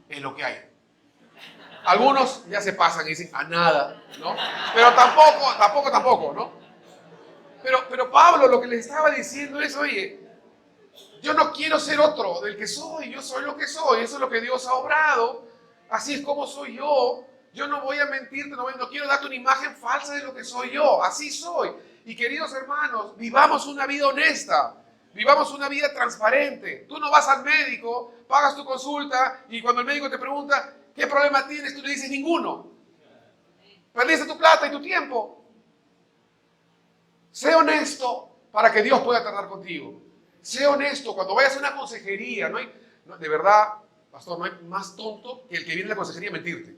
Es lo que hay. Algunos ya se pasan y dicen, a nada, ¿no? Pero tampoco, ¿no? Pero Pablo lo que les estaba diciendo es, oye, yo no quiero ser otro del que soy, yo soy lo que soy, eso es lo que Dios ha obrado, así es como soy yo no voy a mentirte, no quiero darte una imagen falsa de lo que soy yo, así soy. Y queridos hermanos, vivamos una vida honesta, Vivamos una vida transparente. Tú no vas al médico, pagas tu consulta y cuando el médico te pregunta ¿qué problema tienes? Tú le dices ninguno. Perdiste tu plata y tu tiempo. Sé honesto para que Dios pueda tratar contigo. Sé honesto cuando vayas a una consejería. De verdad, pastor, no hay más tonto que el que viene a la consejería a mentirte.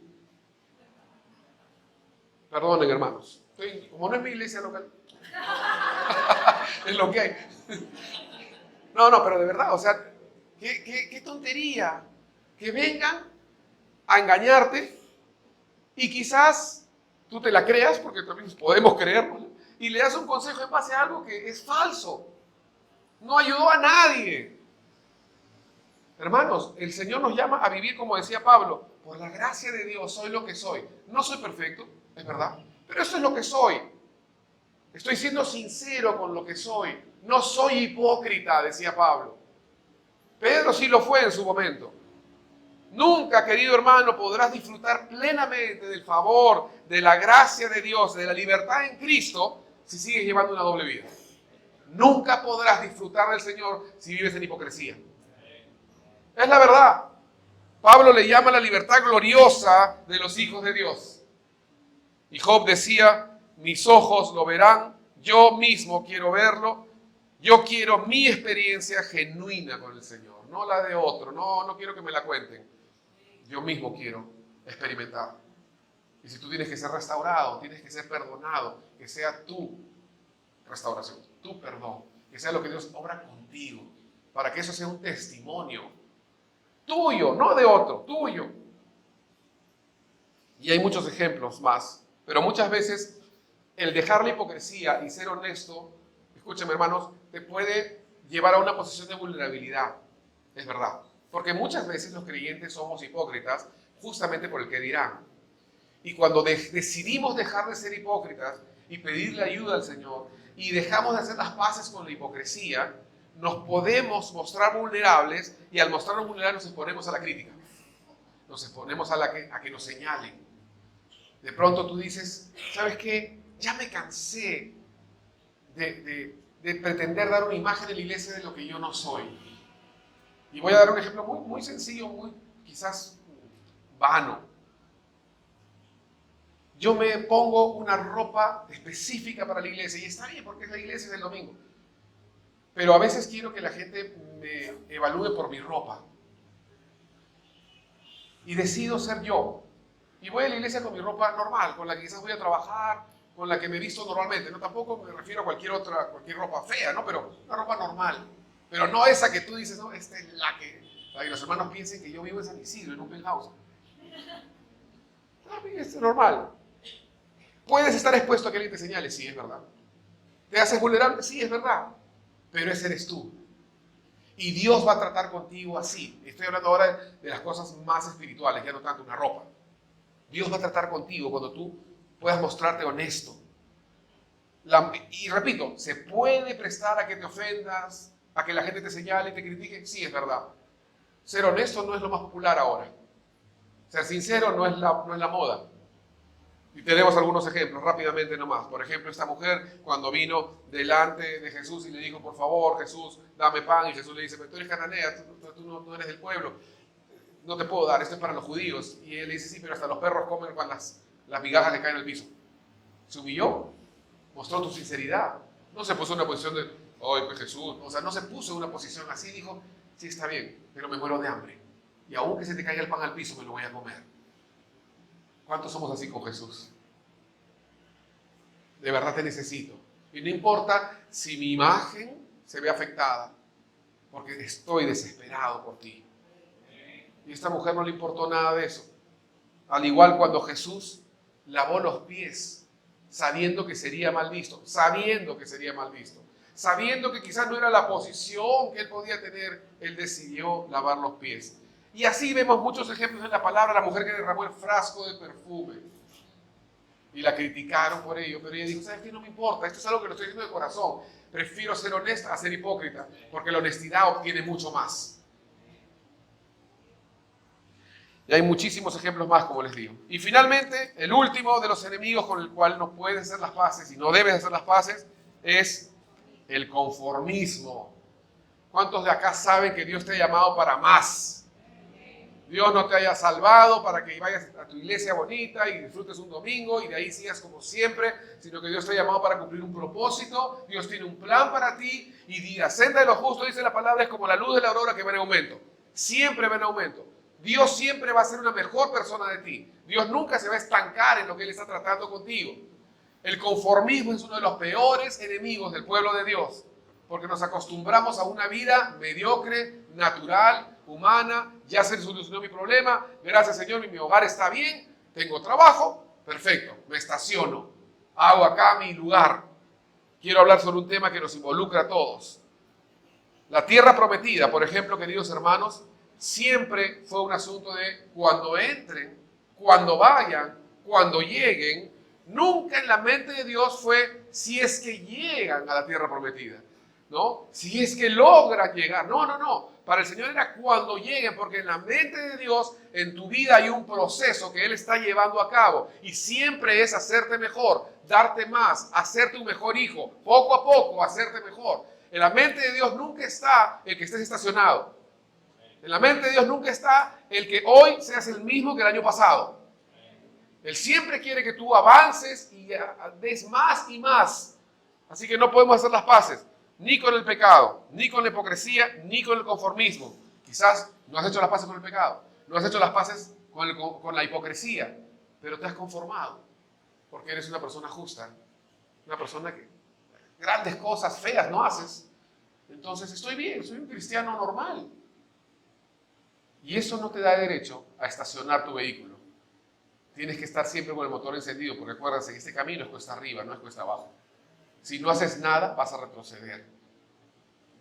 Perdonen, hermanos. Como no es mi iglesia local. Es lo que hay. No, pero de verdad, o sea, qué tontería. Que vengan a engañarte y quizás tú te la creas, porque también podemos creerlo, y le das un consejo en base a algo que es falso. No ayudó a nadie. Hermanos, el Señor nos llama a vivir, como decía Pablo, por la gracia de Dios soy lo que soy. No soy perfecto, es verdad, pero eso es lo que soy. Estoy siendo sincero con lo que soy. No soy hipócrita, decía Pablo. Pedro sí lo fue en su momento. Nunca, querido hermano, podrás disfrutar plenamente del favor, de la gracia de Dios, de la libertad en Cristo, si sigues llevando una doble vida. Nunca podrás disfrutar del Señor si vives en hipocresía. Es la verdad. Pablo le llama la libertad gloriosa de los hijos de Dios. Y Job decía, mis ojos lo verán, yo mismo quiero verlo, yo quiero mi experiencia genuina con el Señor, no la de otro, no quiero que me la cuenten. Yo mismo quiero experimentar. Y si tú tienes que ser restaurado, tienes que ser perdonado, que sea tu restauración, tu perdón, que sea lo que Dios obra contigo, para que eso sea un testimonio tuyo, no de otro, tuyo. Y hay muchos ejemplos más, pero muchas veces el dejar la hipocresía y ser honesto, escúchame hermanos, te puede llevar a una posición de vulnerabilidad, es verdad. Porque muchas veces los creyentes somos hipócritas justamente por el que dirán. Y cuando decidimos dejar de ser hipócritas y pedirle ayuda al Señor y dejamos de hacer las paces con la hipocresía, nos podemos mostrar vulnerables y al mostrarnos vulnerables nos exponemos a la crítica. Nos exponemos a que nos señalen. De pronto tú dices, ¿sabes qué? Ya me cansé de pretender dar una imagen en la iglesia de lo que yo no soy. Y voy a dar un ejemplo muy sencillo, muy quizás vano. Yo me pongo una ropa específica para la iglesia y está bien porque es la iglesia del domingo. Pero a veces quiero que la gente me evalúe por mi ropa. Y decido ser yo. Y voy a la iglesia con mi ropa normal, con la que quizás voy a trabajar, con la que me visto normalmente. No, tampoco me refiero a cualquier ropa fea, ¿no? Pero una ropa normal. Pero no esa que tú dices, no, esta es la que los hermanos piensen que yo vivo en San Isidro, en un penthouse. No, es normal. Puedes estar expuesto a que alguien te señale, sí, es verdad. ¿Te haces vulnerable? Sí, es verdad. Pero ese eres tú. Y Dios va a tratar contigo así. Estoy hablando ahora de las cosas más espirituales, ya no tanto una ropa. Dios va a tratar contigo cuando tú puedas mostrarte honesto. Y repito, ¿se puede prestar a que te ofendas, a que la gente te señale y te critique? Sí, es verdad. Ser honesto no es lo más popular ahora. Ser sincero no es la moda. Y tenemos algunos ejemplos, rápidamente nomás. Por ejemplo, esta mujer cuando vino delante de Jesús y le dijo, por favor, Jesús, dame pan. Y Jesús le dice, pero tú eres cananea, tú no eres del pueblo. No te puedo dar, esto es para los judíos. Y él le dice, sí, pero hasta los perros comen cuando las migajas le caen al piso. Se humilló, mostró tu sinceridad. No se puso en una posición de, ay, pues Jesús. O sea, no se puso en una posición así. Dijo, sí, está bien, pero me muero de hambre. Y aunque se te caiga el pan al piso, me lo voy a comer. ¿Cuántos somos así con Jesús? De verdad te necesito. Y no importa si mi imagen se ve afectada, porque estoy desesperado por ti. Y a esta mujer no le importó nada de eso. Al igual cuando Jesús lavó los pies, sabiendo que sería mal visto, sabiendo que quizás no era la posición que él podía tener, él decidió lavar los pies. Y así vemos muchos ejemplos en la palabra, la mujer que derramó el frasco de perfume. Y la criticaron por ello, pero ella dijo, ¿sabes qué? No me importa, esto es algo que lo estoy diciendo de corazón. Prefiero ser honesta a ser hipócrita, porque la honestidad obtiene mucho más. Y hay muchísimos ejemplos más, como les digo. Y finalmente, el último de los enemigos con el cual no puedes hacer las paces y no debes hacer las paces es el conformismo. ¿Cuántos de acá saben que Dios te ha llamado para más? Dios no te haya salvado para que vayas a tu iglesia bonita y disfrutes un domingo y de ahí sigas como siempre, sino que Dios te ha llamado para cumplir un propósito. Dios tiene un plan para ti y la senda de los justos, dice la palabra, es como la luz de la aurora que va en aumento. Siempre va en aumento. Dios siempre va a ser una mejor persona de ti. Dios nunca se va a estancar en lo que Él está tratando contigo. El conformismo es uno de los peores enemigos del pueblo de Dios, porque nos acostumbramos a una vida mediocre, natural, humana. Ya se solucionó mi problema, gracias Señor, mi hogar está bien, tengo trabajo, perfecto, me estaciono, hago acá mi lugar. Quiero hablar sobre un tema que nos involucra a todos. La tierra prometida, por ejemplo, queridos hermanos, siempre fue un asunto de cuando entren, cuando vayan, cuando lleguen. Nunca en la mente de Dios fue si es que llegan a la tierra prometida, ¿no? Si es que logran llegar. No, no, no. Para el Señor era cuando lleguen, porque en la mente de Dios, en tu vida hay un proceso que Él está llevando a cabo. Y siempre es hacerte mejor, darte más, hacerte un mejor hijo. Poco a poco, hacerte mejor. En la mente de Dios nunca está el que estés estacionado. En la mente de Dios nunca está el que hoy seas el mismo que el año pasado. Él siempre quiere que tú avances y des más y más. Así que no podemos hacer las paces, ni con el pecado, ni con la hipocresía, ni con el conformismo. Quizás no has hecho las paces con el pecado, no has hecho las paces con la hipocresía, pero te has conformado, porque eres una persona justa, una persona que grandes cosas feas no haces. Entonces estoy bien, soy un cristiano normal. Y eso no te da derecho a estacionar tu vehículo. Tienes que estar siempre con el motor encendido, porque acuérdense que este camino es cuesta arriba, no es cuesta abajo. Si no haces nada, vas a retroceder.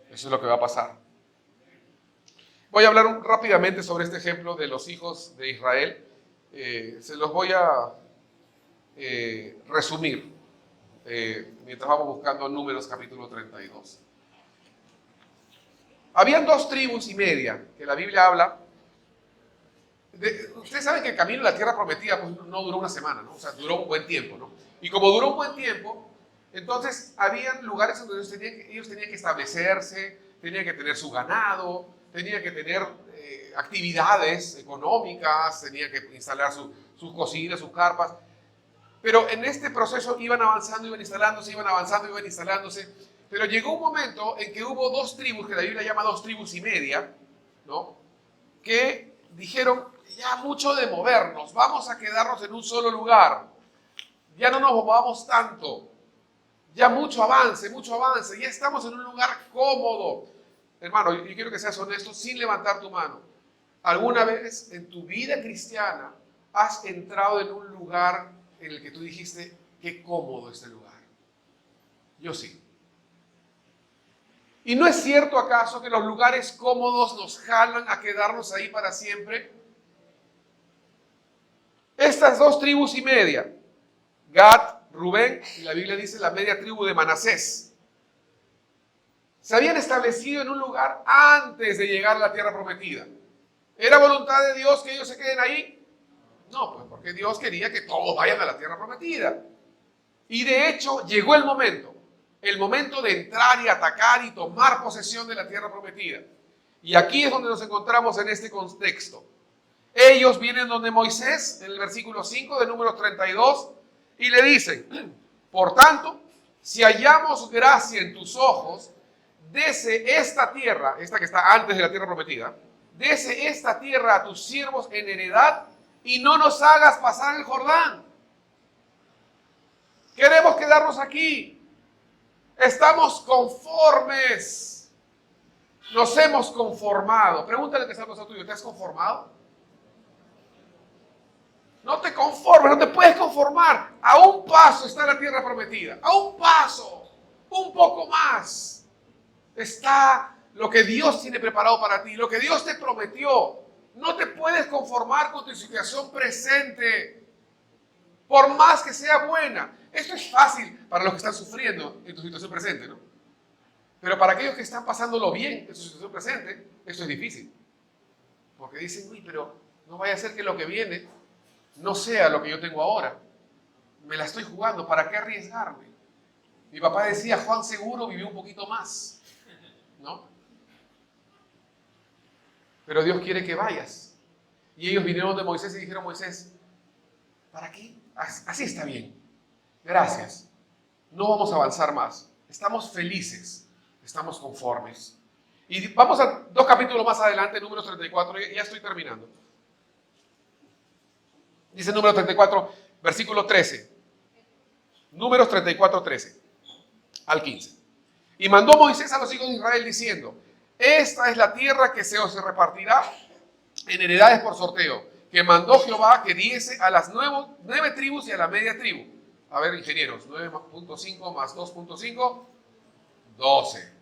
Eso es lo que va a pasar. Voy a hablar rápidamente sobre este ejemplo de los hijos de Israel. Se los voy a resumir mientras vamos buscando Números capítulo 32. Habían 2 tribus y media que la Biblia habla. Ustedes saben que el camino a la tierra prometida pues, no duró una semana, ¿no? O sea, duró un buen tiempo, ¿no? Y como duró un buen tiempo, entonces habían lugares donde ellos tenían que establecerse, tenían que tener su ganado, tenían que tener actividades económicas, tenían que instalar sus cocinas, sus carpas. Pero en este proceso iban avanzando, iban instalándose, iban avanzando, iban instalándose. Pero llegó un momento en que hubo 2 tribus, que la Biblia llama 2 tribus y media, ¿no? Que dijeron, ya mucho de movernos, vamos a quedarnos en un solo lugar. Ya no nos movamos tanto. Ya mucho avance, ya estamos en un lugar cómodo. Hermano, yo quiero que seas honesto sin levantar tu mano. ¿Alguna vez en tu vida cristiana has entrado en un lugar en el que tú dijiste, qué cómodo este lugar? Yo sí. ¿Y no es cierto acaso que los lugares cómodos nos jalan a quedarnos ahí para siempre? Estas 2 tribus y media, Gad, Rubén, y la Biblia dice la media tribu de Manasés, se habían establecido en un lugar antes de llegar a la tierra prometida. ¿Era voluntad de Dios que ellos se queden ahí? No, pues porque Dios quería que todos vayan a la tierra prometida. Y de hecho llegó el momento de entrar y atacar y tomar posesión de la tierra prometida. Y aquí es donde nos encontramos en este contexto. Ellos vienen donde Moisés, en el versículo 5 de Números 32, y le dicen, por tanto, si hallamos gracia en tus ojos, dese esta tierra, esta que está antes de la tierra prometida, dese esta tierra a tus siervos en heredad y no nos hagas pasar el Jordán. Queremos quedarnos aquí. Estamos conformes. Nos hemos conformado. Pregúntale que está al tuyo, ¿te has conformado? No te conformes, no te puedes conformar. A un paso está la tierra prometida. A un paso, un poco más, está lo que Dios tiene preparado para ti, lo que Dios te prometió. No te puedes conformar con tu situación presente, por más que sea buena. Esto es fácil para los que están sufriendo en tu situación presente, ¿no? Pero para aquellos que están pasándolo bien en su situación presente, esto es difícil. Porque dicen, uy, pero no vaya a ser que lo que viene no sea lo que yo tengo ahora. Me la estoy jugando, ¿para qué arriesgarme? Mi papá decía, Juan seguro vivió un poquito más, ¿no? pero Dios quiere que vayas. Y ellos vinieron de Moisés y dijeron, Moisés, ¿para qué? Así está bien. Gracias. No vamos a avanzar más. Estamos felices. Estamos conformes. Y vamos a 2 capítulos más adelante, Números 34, ya estoy terminando. Dice Números 34, versículo 13. Números 34, 13 al 15. Y mandó Moisés a los hijos de Israel diciendo, esta es la tierra que se os repartirá en heredades por sorteo, que mandó Jehová que diese a las 9 tribus y a la media tribu. A ver, ingenieros, 9.5 más 2.5, 12.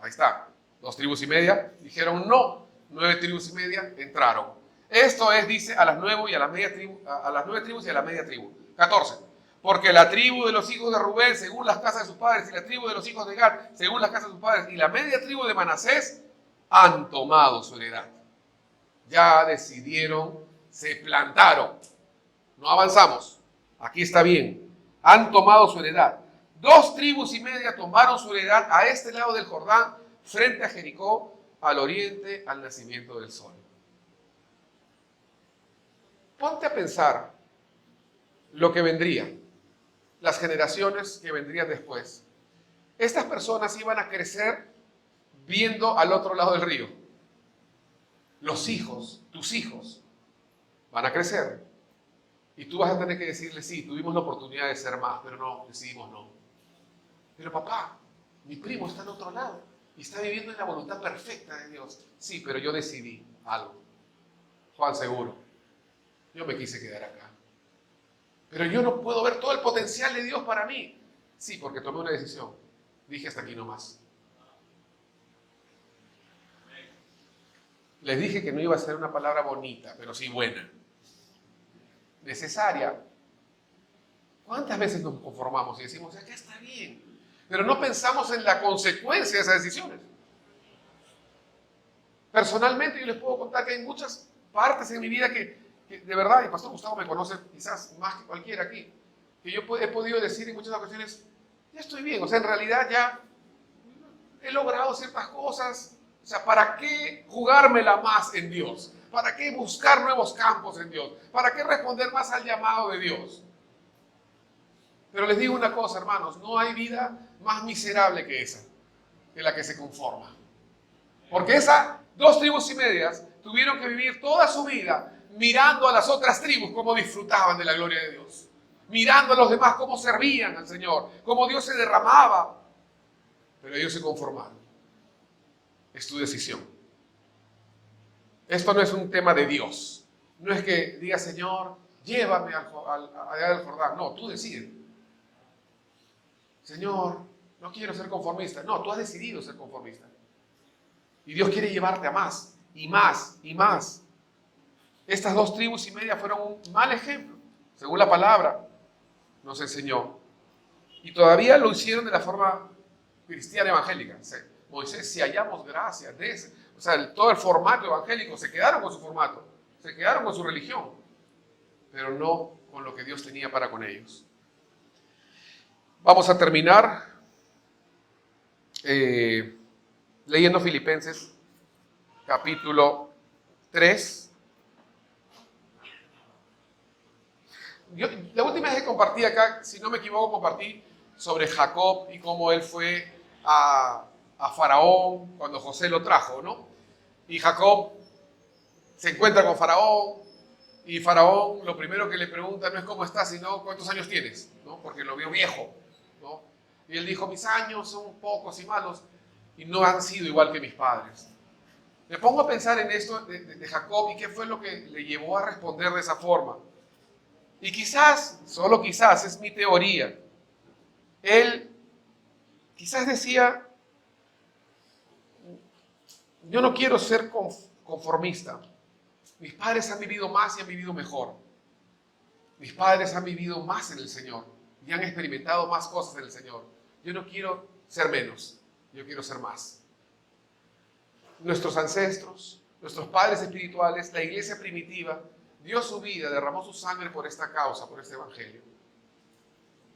Ahí está. 2 tribus y media dijeron no, 9 tribus y media entraron. Esto es, dice, a las 9 y a la media tribu, a las 9 tribus y a la media tribu. 14. Porque la tribu de los hijos de Rubén, según las casas de sus padres, y la tribu de los hijos de Gad, según las casas de sus padres, y la media tribu de Manasés, han tomado su heredad. Ya decidieron, se plantaron. No avanzamos. Aquí está bien. Han tomado su heredad. 2 tribus y media tomaron su heredad a este lado del Jordán, frente a Jericó, al oriente, al nacimiento del sol. Ponte a pensar lo que vendría, las generaciones que vendrían después. Estas personas iban a crecer viendo al otro lado del río. Los hijos, tus hijos, van a crecer. Y tú vas a tener que decirle, sí, tuvimos la oportunidad de ser más, pero no, decidimos no. Pero papá, mi primo está en otro lado y está viviendo en la voluntad perfecta de Dios. Sí, pero yo decidí algo. Juan Seguro, yo me quise quedar acá. Pero yo no puedo ver todo el potencial de Dios para mí. Sí, porque tomé una decisión. Dije hasta aquí nomás. Les dije que no iba a ser una palabra bonita, pero sí buena. Necesaria. ¿Cuántas veces nos conformamos y decimos, acá está bien? Pero no pensamos en la consecuencia de esas decisiones. Personalmente yo les puedo contar que hay muchas partes en mi vida que de verdad, y el pastor Gustavo me conoce quizás más que cualquiera aquí, que yo he podido decir en muchas ocasiones, ya estoy bien, o sea, en realidad ya he logrado ciertas cosas, o sea, ¿para qué jugármela más en Dios? ¿Para qué buscar nuevos campos en Dios? ¿Para qué responder más al llamado de Dios? Pero les digo una cosa, hermanos, no hay vida más miserable que esa, que la que se conforma. Porque esas 2 tribus y medias tuvieron que vivir toda su vida mirando a las otras tribus cómo disfrutaban de la gloria de Dios. Mirando a los demás cómo servían al Señor, cómo Dios se derramaba. Pero ellos se conformaron. Es tu decisión. Esto no es un tema de Dios. No es que diga, Señor, llévame allá del Jordán. No, tú decides. Señor, no quiero ser conformista. No, tú has decidido ser conformista. Y Dios quiere llevarte a más, y más, y más. Estas 2 tribus y media fueron un mal ejemplo, según la palabra nos enseñó. Y todavía lo hicieron de la forma cristiana evangélica. Moisés, si hallamos gracia, o sea, todo el formato evangélico, se quedaron con su formato, se quedaron con su religión, pero no con lo que Dios tenía para con ellos. Vamos a terminar leyendo Filipenses, capítulo 3. La última vez que compartí acá, si no me equivoco, compartí sobre Jacob y cómo él fue a Faraón cuando José lo trajo, ¿no? Y Jacob se encuentra con Faraón y Faraón lo primero que le pregunta no es cómo estás, sino cuántos años tienes, ¿no? Porque lo vio viejo, ¿no? Y él dijo, mis años son pocos y malos y no han sido igual que mis padres. Me pongo a pensar en esto de Jacob y qué fue lo que le llevó a responder de esa forma. Y quizás, solo quizás, es mi teoría, él quizás decía, yo no quiero ser conformista. Mis padres han vivido más y han vivido mejor. Mis padres han vivido más en el Señor y han experimentado más cosas en el Señor. Yo no quiero ser menos, yo quiero ser más. Nuestros ancestros, nuestros padres espirituales, la iglesia primitiva, dio su vida, derramó su sangre por esta causa, por este evangelio.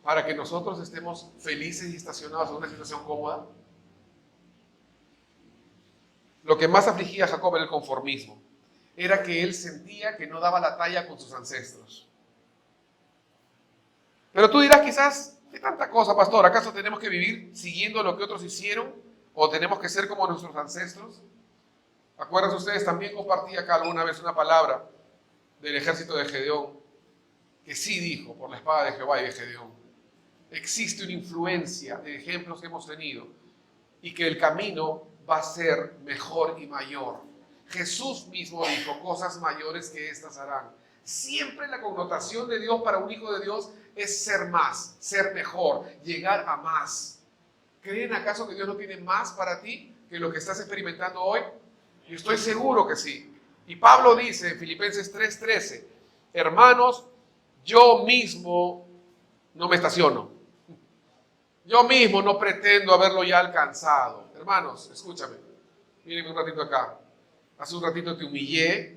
Para que nosotros estemos felices y estacionados en una situación cómoda. Lo que más afligía a Jacob era el conformismo. Era que él sentía que no daba la talla con sus ancestros. Pero tú dirás quizás, ¿qué tanta cosa, pastor? ¿Acaso tenemos que vivir siguiendo lo que otros hicieron? ¿O tenemos que ser como nuestros ancestros? ¿Acuerdan ustedes? También compartí acá alguna vez una palabra del ejército de Gedeón, que sí dijo por la espada de Jehová y de Gedeón. Existe una influencia de ejemplos que hemos tenido y que el camino va a ser mejor y mayor. Jesús mismo dijo, cosas mayores que estas harán. Siempre la connotación de Dios para un hijo de Dios es ser más, ser mejor, llegar a más. ¿Creen acaso que Dios no tiene más para ti que lo que estás experimentando hoy? Yo estoy seguro que sí. Y Pablo dice en Filipenses 3:13, hermanos, yo mismo no me estaciono. Yo mismo no pretendo haberlo ya alcanzado. Hermanos, escúchame. Miren un ratito acá. Hace un ratito te humillé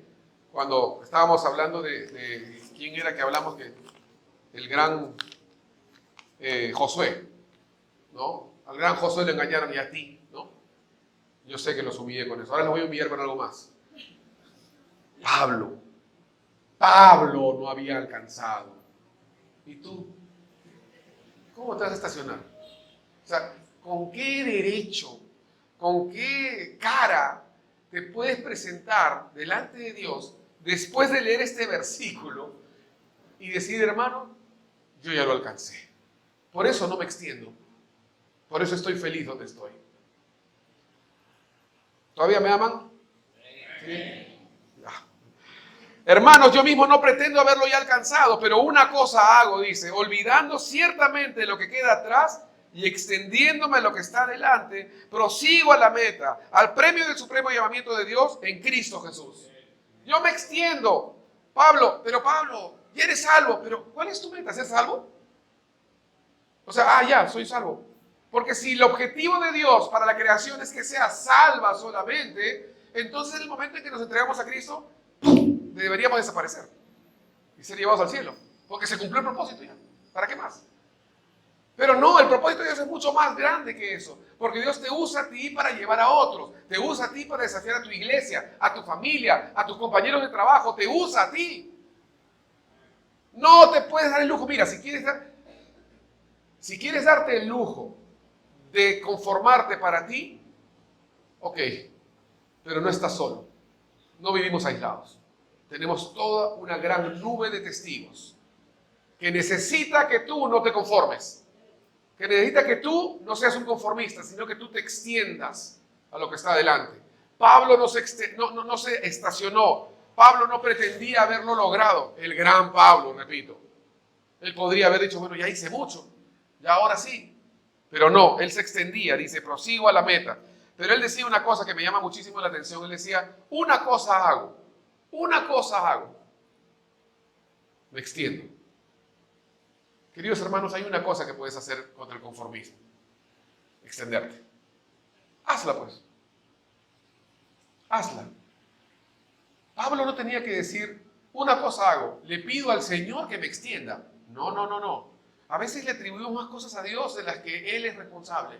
cuando estábamos hablando de quién era que hablamos, que el gran Josué, ¿no? Al gran Josué le engañaron y a ti, ¿no? Yo sé que los humillé con eso. Ahora los voy a humillar con algo más. Pablo no había alcanzado. ¿Y tú? ¿Cómo te vas a estacionar? O sea, ¿con qué derecho, con qué cara te puedes presentar delante de Dios después de leer este versículo y decir, hermano, yo ya lo alcancé? Por eso no me extiendo. Por eso estoy feliz donde estoy. ¿Todavía me aman? ¿Sí? Hermanos, yo mismo no pretendo haberlo ya alcanzado, pero una cosa hago, dice, olvidando ciertamente lo que queda atrás y extendiéndome a lo que está delante, prosigo a la meta, al premio del supremo llamamiento de Dios en Cristo Jesús. Yo me extiendo. Pablo, ya eres salvo, pero ¿cuál es tu meta? ¿Ser salvo? O sea, ya, soy salvo. Porque si el objetivo de Dios para la creación es que sea salva solamente, entonces en el momento en que nos entregamos a Cristo, deberíamos desaparecer y ser llevados al cielo, porque se cumplió el propósito ya. ¿Para qué más? Pero no, el propósito de Dios es mucho más grande que eso, porque Dios te usa a ti para llevar a otros, te usa a ti para desafiar a tu iglesia, a tu familia, a tus compañeros de trabajo, te usa a ti. No te puedes dar el lujo. Mira, si quieres darte el lujo de conformarte para ti, ok, pero no estás solo, no vivimos aislados. Tenemos toda una gran nube de testigos que necesita que tú no te conformes, que necesita que tú no seas un conformista, sino que tú te extiendas a lo que está adelante. Pablo no se estacionó. Pablo no pretendía haberlo logrado. El gran Pablo, repito. Él podría haber dicho, bueno, ya hice mucho, ya ahora sí. Pero no, él se extendía, dice, prosigo a la meta. Pero él decía una cosa que me llama muchísimo la atención. Él decía, una cosa hago. Me extiendo. Queridos hermanos, hay una cosa que puedes hacer contra el conformismo. Extenderte. Hazla pues. Hazla. Pablo no tenía que decir, una cosa hago, le pido al Señor que me extienda. No. A veces le atribuimos más cosas a Dios de las que Él es responsable.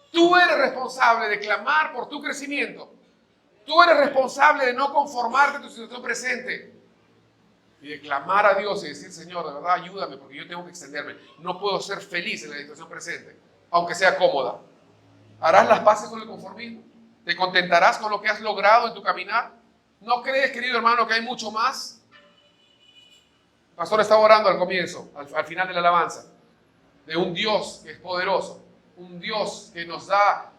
Tú eres responsable de clamar por tu crecimiento. Tú eres responsable de no conformarte a tu situación presente y de clamar a Dios y decir, Señor, de verdad ayúdame porque yo tengo que extenderme. No puedo ser feliz en la situación presente, aunque sea cómoda. ¿Harás las paces con el conformismo? ¿Te contentarás con lo que has logrado en tu caminar? ¿No crees, querido hermano, que hay mucho más? El pastor estaba orando al comienzo, al final de la alabanza, de un Dios que es poderoso, un Dios que nos da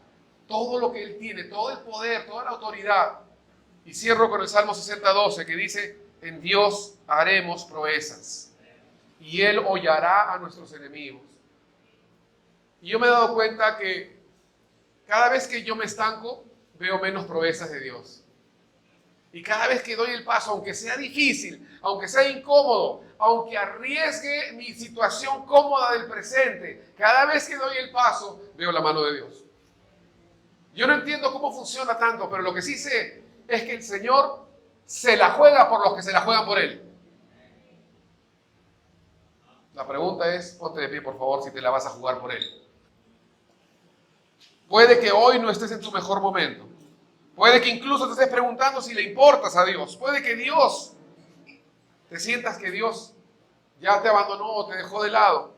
todo lo que Él tiene, todo el poder, toda la autoridad. Y cierro con el Salmo 60:12 que dice, en Dios haremos proezas y Él hollará a nuestros enemigos. Y yo me he dado cuenta que cada vez que yo me estanco, veo menos proezas de Dios. Y cada vez que doy el paso, aunque sea difícil, aunque sea incómodo, aunque arriesgue mi situación cómoda del presente, cada vez que doy el paso, veo la mano de Dios. Yo no entiendo cómo funciona tanto, pero lo que sí sé es que el Señor se la juega por los que se la juegan por Él. La pregunta es, ponte de pie por favor si te la vas a jugar por Él. Puede que hoy no estés en tu mejor momento. Puede que incluso te estés preguntando si le importas a Dios. Puede que Dios, te sientas que Dios ya te abandonó o te dejó de lado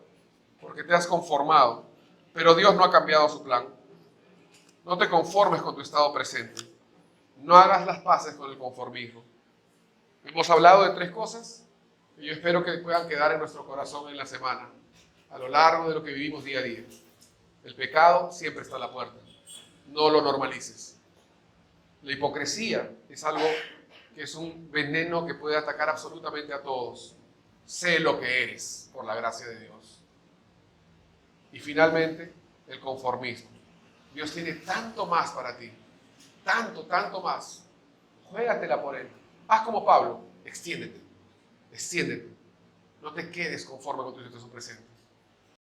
porque te has conformado. Pero Dios no ha cambiado su plan. No te conformes con tu estado presente. No hagas las paces con el conformismo. Hemos hablado de 3 cosas que yo espero que puedan quedar en nuestro corazón en la semana, a lo largo de lo que vivimos día a día. El pecado siempre está a la puerta. No lo normalices. La hipocresía es algo que es un veneno que puede atacar absolutamente a todos. Sé lo que eres por la gracia de Dios. Y finalmente, el conformismo. Dios tiene tanto más para ti. Tanto, tanto más. Juégatela por Él. Haz como Pablo. Extiéndete. Extiéndete. No te quedes conforme con tu situación presente.